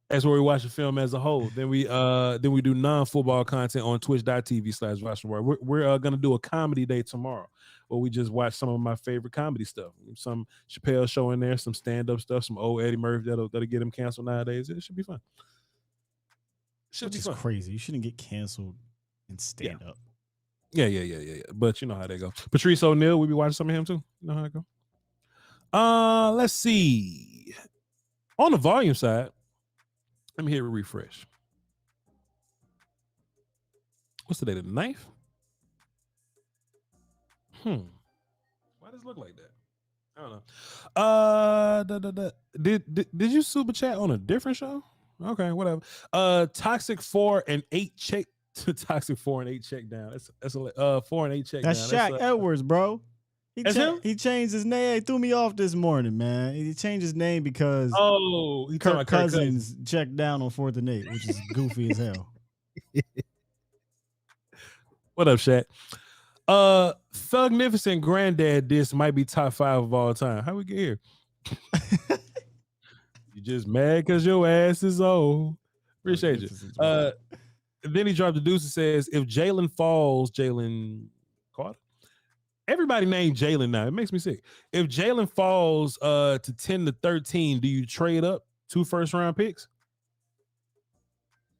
That's where we watch the film as a whole. Then we do non-football content on twitch.tv/Voch Lombardi. We're gonna do a comedy day tomorrow where we just watch some of my favorite comedy stuff. Some Chappelle show in there, some stand-up stuff, some old Eddie Murphy that'll get him canceled nowadays. It should be fun. Which is crazy. You shouldn't get canceled and stand up. Yeah. But you know how they go. Patrice O'Neal, we be watching some of him too. You know how it go. Let's see. On the volume side, let me hit a refresh. What's today? The 9th? Why does it look like that? I don't know. Did you super chat on a different show? Okay, whatever. Toxic 4 and 8 check. Toxic 4 and 8 check down. That's a 4 and 8 check That's down. Shaq Edwards, bro. He changed his name. He threw me off this morning, man. He changed his name because Kirk Cousins checked down on 4th and 8, which is goofy as hell. What up, Shaq? Thugnificent Granddad diss might be top 5 of all time. How we get here? You just mad because your ass is old. Appreciate you. Then he dropped the deuce and says, if Jalen falls, Jalen Carter. Everybody named Jalen now. It makes me sick. If Jalen falls to 10 to 13, do you trade up 2 first-round picks?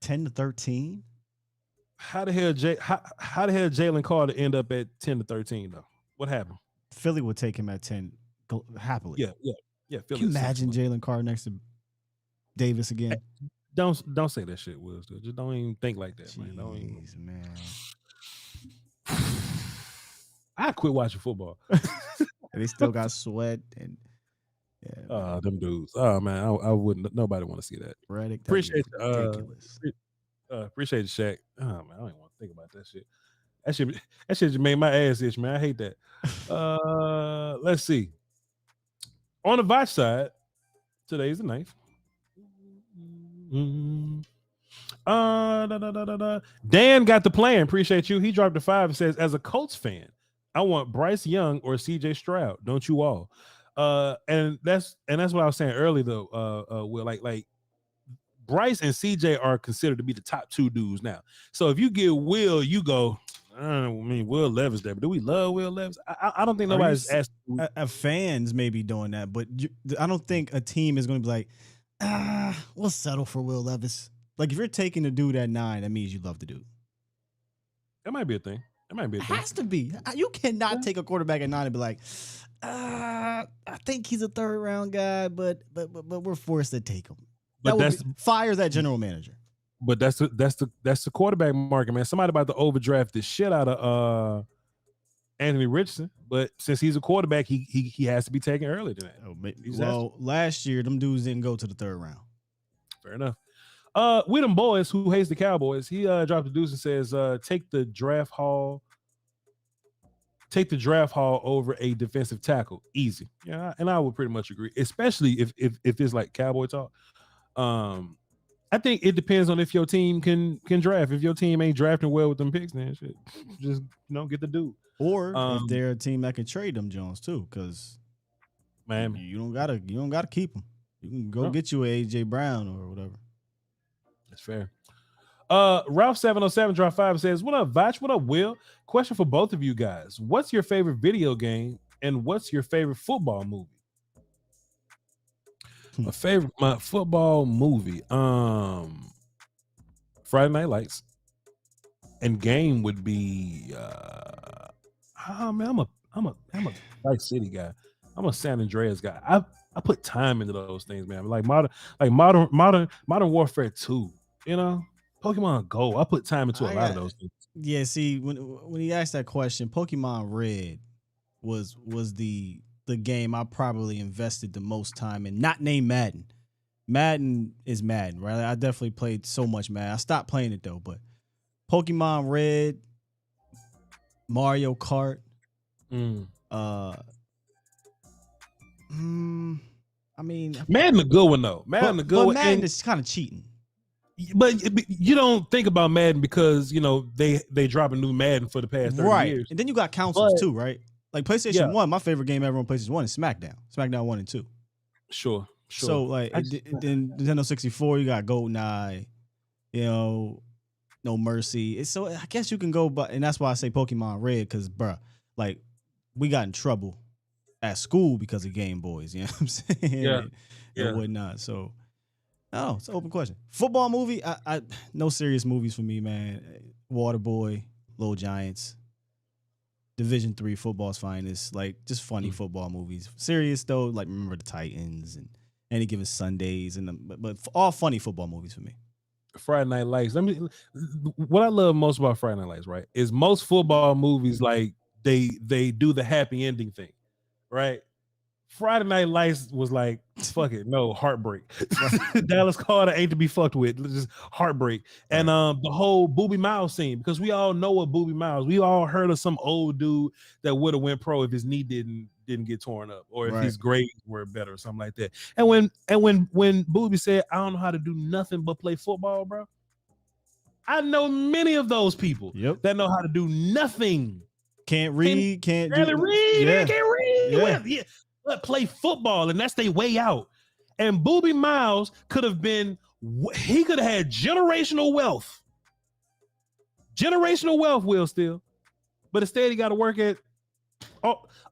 10 to 13? How the hell Jalen Carter end up at 10 to 13 though? What happened? Philly would take him at 10 happily. Yeah. Can you imagine Jalen Carter next to Davis again? Don't say that shit, Will. Just don't even think like that, Jeez, man. I quit watching football. They still got Sweat and them dudes. Oh man, I wouldn't. Nobody want to see that. Reddick, Appreciate ridiculous. Appreciate the Shaq. Oh man, I don't even want to think about that shit. That shit just made my ass itch, man. I hate that. Let's see. On the Voch side, today's the 9th. Dan got the plan. Appreciate you. He dropped a 5 and says, as a Colts fan, I want Bryce Young or CJ Stroud. Don't you all? And that's what I was saying earlier though. Will like Bryce and CJ are considered to be the top 2 dudes now. So if you get Will, you go. I mean, Will Levis there, but do we love Will Levis? I don't think nobody's asked. Fans may be doing that, but I don't think a team is going to be like, we'll settle for Will Levis. Like if you're taking the dude at 9, that means you love the dude. That might be a thing. It has to be. You cannot take a quarterback at 9 and be like, I think he's a 3rd round guy, but we're forced to take him. But fire that general manager. But that's the quarterback market, man. Somebody about to overdraft the shit out of Anthony Richardson, but since he's a quarterback, he has to be taken earlier than that. Last year them dudes didn't go to the 3rd round. Fair enough. With them boys who hates the Cowboys, he dropped the deuce and says, take the draft haul over a defensive tackle. Easy. Yeah, and I would pretty much agree, especially if it's like Cowboy talk. I think it depends on if your team can draft. If your team ain't drafting well with them picks, then shit, just get the dude. Or if they're a team that can trade them Jones too, because man, you don't gotta keep them. You can go get you a AJ Brown or whatever. That's fair. Ralph 707 drop 5 says, "What up, Voch? What up, Will? Question for both of you guys: what's your favorite video game and what's your favorite football movie?" My football movie, Friday Night Lights, and game would be, man, I'm a Vice City guy. I'm a San Andreas guy. I put time into those things, man. Like modern Warfare 2, Pokemon Go. I put time into a lot of those things. Yeah, see, when he asked that question, Pokemon Red was the game I probably invested the most time in, not named Madden. Madden is Madden, right? I definitely played so much Madden. I stopped playing it though, but Pokemon Red, Mario Kart, I mean, Madden a good one though. Madden is kind of cheating. But you don't think about Madden because they drop a new Madden for the past 30 years. And then you got consoles too, right? Like PlayStation 1, my favorite game ever on PlayStation 1 is SmackDown. SmackDown 1 and 2. Sure. Sure. So like then Nintendo 64, you got GoldenEye, No Mercy. So I guess you can go, but and that's why I say Pokemon Red, because bruh, like we got in trouble at school because of Game Boys. You know what I'm saying? And whatnot. So no, it's an open question. Football movie, I no serious movies for me, man. Waterboy, Little Giants, Division III football's finest, like just funny football movies. Serious though, like Remember the Titans and Any Given Sundays, but all funny football movies for me. Friday Night Lights. What I love most about Friday Night Lights, right, is most football movies like they do the happy ending thing, right? Friday Night Lights was like, fuck it, no, heartbreak. Dallas Carter ain't to be fucked with, just heartbreak. And the whole Boobie Miles scene, because we all know what Boobie Miles, we all heard of some old dude that would have went pro if his knee didn't get torn up, or if his grades were better or something like that. And when Boobie said, I don't know how to do nothing but play football, bro, I know many of those people that know how to do nothing. Can't read, can't read. Yeah. But play football, and that's their way out. And Boobie Miles could have had generational wealth. Will Steele. But instead he got to work at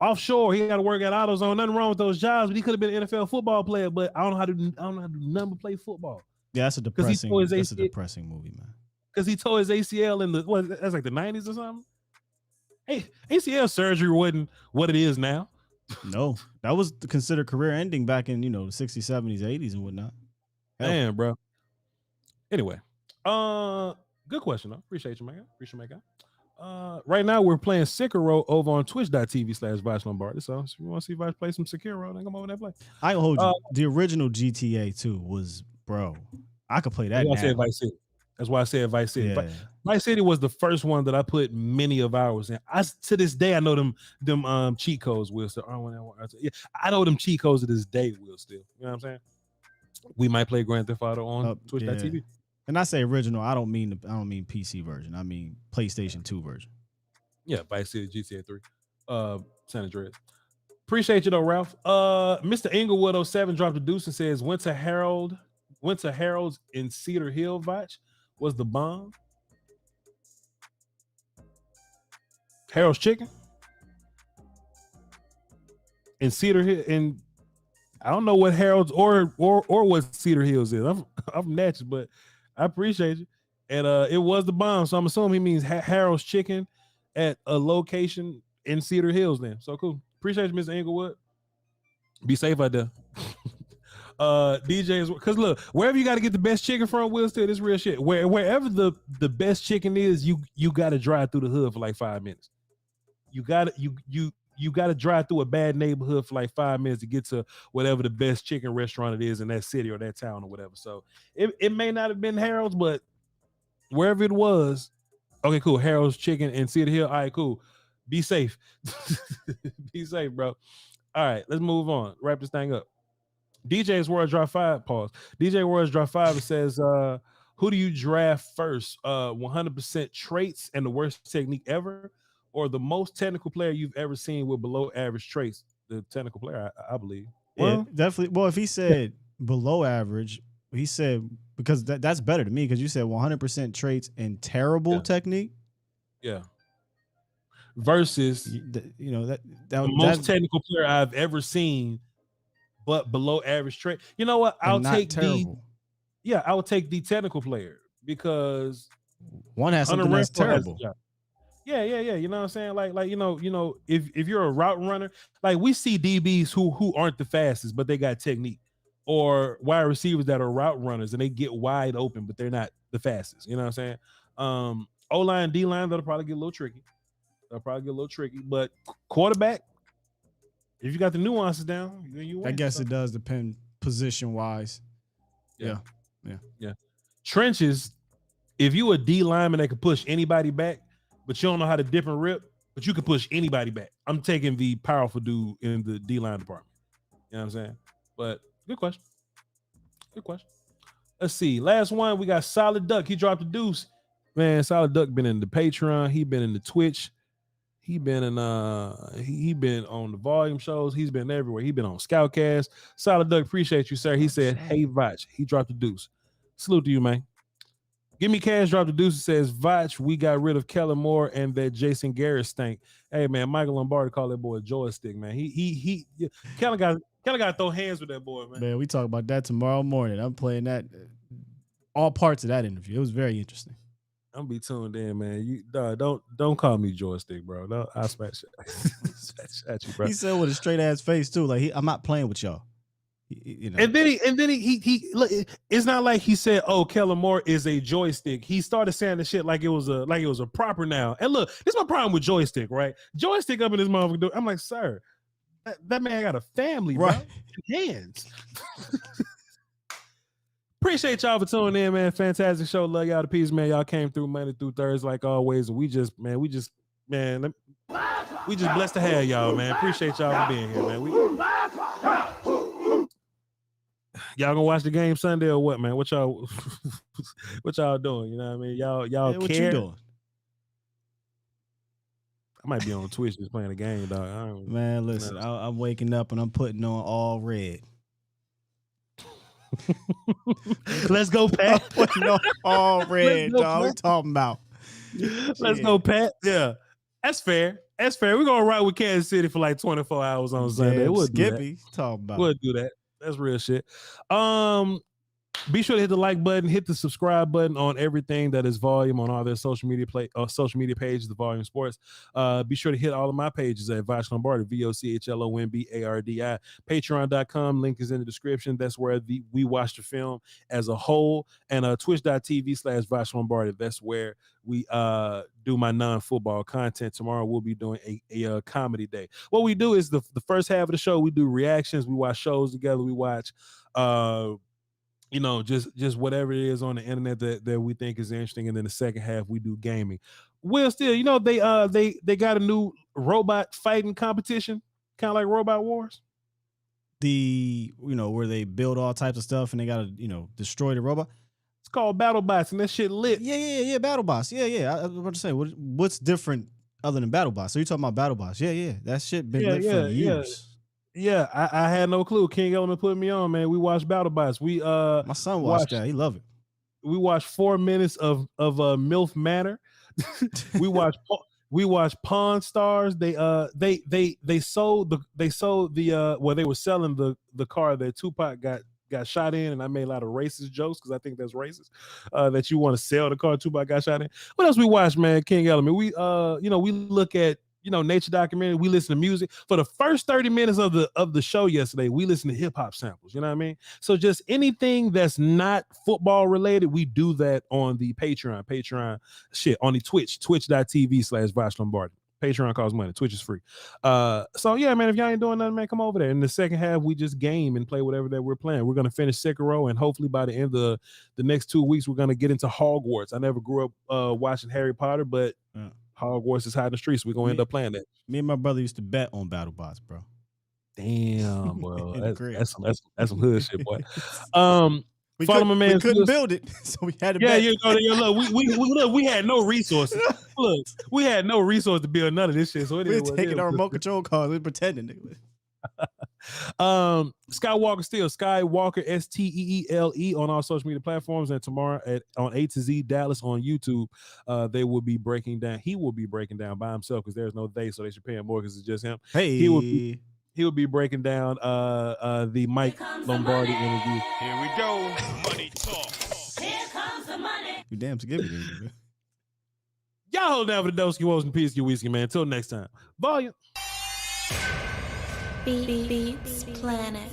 offshore. He got to work at AutoZone. Nothing wrong with those jobs, but he could have been an NFL football player, but I don't know how to do nothing but play football. Yeah, that's a depressing movie, man. Because he tore his ACL in that's like the 90s or something. Hey, ACL surgery wasn't what it is now. No, that was considered career ending back in, the 60s, 70s, 80s and whatnot. Damn, bro. Anyway, good question, though. Appreciate you, man. Right now we're playing Sekiro over on twitch.tv/Voch Lombardi. So if you want to see Voch play some Sekiro, then come over there and play. I can hold you. The original GTA 2 was, bro, I could play that now. That's why I said Vice City. Yeah. Vice City was the first one that I put many of hours in. To this day, I know them cheat codes, Will. Still, I know them cheat codes to this day, Will. Still, you know what I'm saying? We might play Grand Theft Auto on Twitch.tv. Yeah. And I say original, I don't mean PC version. I mean PlayStation 2 version. Yeah, Vice City, GTA 3, San Andreas. Appreciate you though, Ralph. Mr. Inglewood 07 dropped a deuce and says Winter Herald's in Cedar Hill, Voch was the bomb. Harold's Chicken in Cedar Hill, and I don't know what Harold's or what Cedar Hills is. I'm Natchez, but I appreciate you. And it was the bomb, so I'm assuming he means Harold's Chicken at a location in Cedar Hills. Then, so cool. Appreciate you, Mr. Inglewood. Be safe out there. DJs, because look, wherever you got to get the best chicken from, Will, Still, this real shit. Wherever the best chicken is, you got to drive through the hood for like 5 minutes. You got to drive through a bad neighborhood for like 5 minutes to get to whatever the best chicken restaurant it is in that city or that town or whatever. So it may not have been Harold's, but wherever it was, okay, cool. Harold's Chicken in Cedar Hill. All right, cool. Be safe. Be safe, bro. All right, let's move on. Wrap this thing up. DJ's World Drop 5, pause. DJ World's Drop 5, it says, who do you draft first? 100% traits and the worst technique ever, or the most technical player you've ever seen with below average traits? The technical player, I believe. Yeah, definitely. Well, if he said below average, he said, because that's better to me, because you said 100% traits and terrible technique. Yeah. Versus, the most technical player I've ever seen, but below average trait. You know what? I'll take terrible. I would take the technical player because one has something that's terrible. Yeah. You know what I'm saying? Like if you're a route runner, like we see DBs who aren't the fastest, but they got technique, or wide receivers that are route runners and they get wide open, but they're not the fastest. You know what I'm saying? O-line, D-line, that'll probably get a little tricky. But quarterback, if you got the nuances down, then you win. I guess it does depend position-wise. Yeah. Trenches, if you a D lineman that can push anybody back, but you don't know how to dip and rip, but you can push anybody back. I'm taking the powerful dude in the D-line department. You know what I'm saying? But good question. Let's see. Last one, we got Solid Duck. He dropped a deuce. Man, Solid Duck been in the Patreon. He been in the Twitch. He been in he been on the volume shows. He's been everywhere. He been on Scoutcast. Solid Doug, appreciate you, sir. He said, "Hey Voch." He dropped the deuce. Salute to you, man. Give me cash. Drop the deuce. It says, "Voch, we got rid of Kellen Moore and that Jason Garrett stink." Hey man, Michael Lombardi called that boy a joystick, man. He Kellen got to throw hands with that boy, man. Man, we talk about that tomorrow morning. I'm playing that all parts of that interview. It was very interesting. I'm be tuned in, man. You don't call me joystick, bro. No, I'll smash at you, bro. He said with a straight ass face too, like I'm not playing with y'all. You know. And then he look, it's not like he said, "Oh, Kellen Moore is a joystick." He started saying the shit like it was a proper noun. And look, this is my problem with joystick, right? Joystick up in this motherfucker. I'm like, sir, that man got a family, right? Bro. Hands. Appreciate y'all for tuning in, man. Fantastic show. Love y'all to pieces, man. Y'all came through Monday through Thursday like always. And we just blessed to have y'all, man. Appreciate y'all for being here, man. Y'all gonna watch the game Sunday or what, man? What y'all doing? You know what I mean? Y'all what care? you doing? I might be on Twitch just playing the game, dog. Man, listen, I'm waking up and I'm putting on all red. Let's go, Pat. I'm putting on all red, dog. What we talking about? Let's go, Pat. Yeah, that's fair. That's fair. We're gonna ride with Kansas City for like 24 hours on Sunday. We'll Skippy talking about. We'll do that. That's real shit. Be sure to hit the like button, hit the subscribe button on everything that is Volume on all their social media pages, the Volume Sports. Be sure to hit all of my pages at Voch Lombardi, VOCHLOMBARDI. Patreon.com, link is in the description. That's where we watch the film as a whole. And twitch.tv/Voch Lombardi. That's where we do my non-football content. Tomorrow we'll be doing a comedy day. What we do is the first half of the show, we do reactions, we watch shows together, we watch just whatever it is on the internet that we think is interesting, and then the second half we do gaming. Will, still, they got a new robot fighting competition, kind of like Robot Wars. Where they build all types of stuff and they gotta destroy the robot. It's called BattleBots, and that shit lit. Yeah, BattleBots. Yeah. I was about to say, what's different other than BattleBots? So you talking about BattleBots? Yeah. That shit been lit for years. Yeah, I had no clue. King Element put me on, man. We watched BattleBots. We my son watched that. He loved it. We watched 4 minutes of MILF Manor. we watched Pawn Stars. They sold the they were selling the car that Tupac got shot in, and I made a lot of racist jokes because I think that's racist. That you want to sell the car Tupac got shot in. What else we watched, man? King Element. We we look at nature documentary. We listen to music. For the first 30 minutes of the show yesterday, we listened to hip hop samples. You know what I mean? So just anything that's not football related, we do that on the Patreon shit, on the twitch.tv/Voch Lombardi. Patreon costs money. Twitch is free. So yeah, man, if y'all ain't doing nothing, man, come over there. In the second half, we just game and play whatever that we're playing. We're gonna finish Sekiro, and hopefully by the end of the next 2 weeks, we're gonna get into Hogwarts. I never grew up watching Harry Potter, but Hogwarts is hot in the streets. We're gonna end up playing that. Me and my brother used to bet on BattleBots, bro. Damn, bro. that's some hood shit, boy. We couldn't build it, so we had to bet. Look, we had no resources. Look, we had no resources to build none of this shit. So we're taking our remote control cars. We're pretending. Skywalker Steele, Skywalker STEELE on all social media platforms, and tomorrow on A to Z Dallas on YouTube, he will be breaking down by himself because there's no they, so they should pay him more because it's just him. Hey, he will be breaking down the Mike Lombardi interview. Here we go. Money talk. Here comes the money. You damn forgiving. Y'all hold down for the Doski Woes and Peace Whiskey, man. Until next time. Volume. Beats Planet.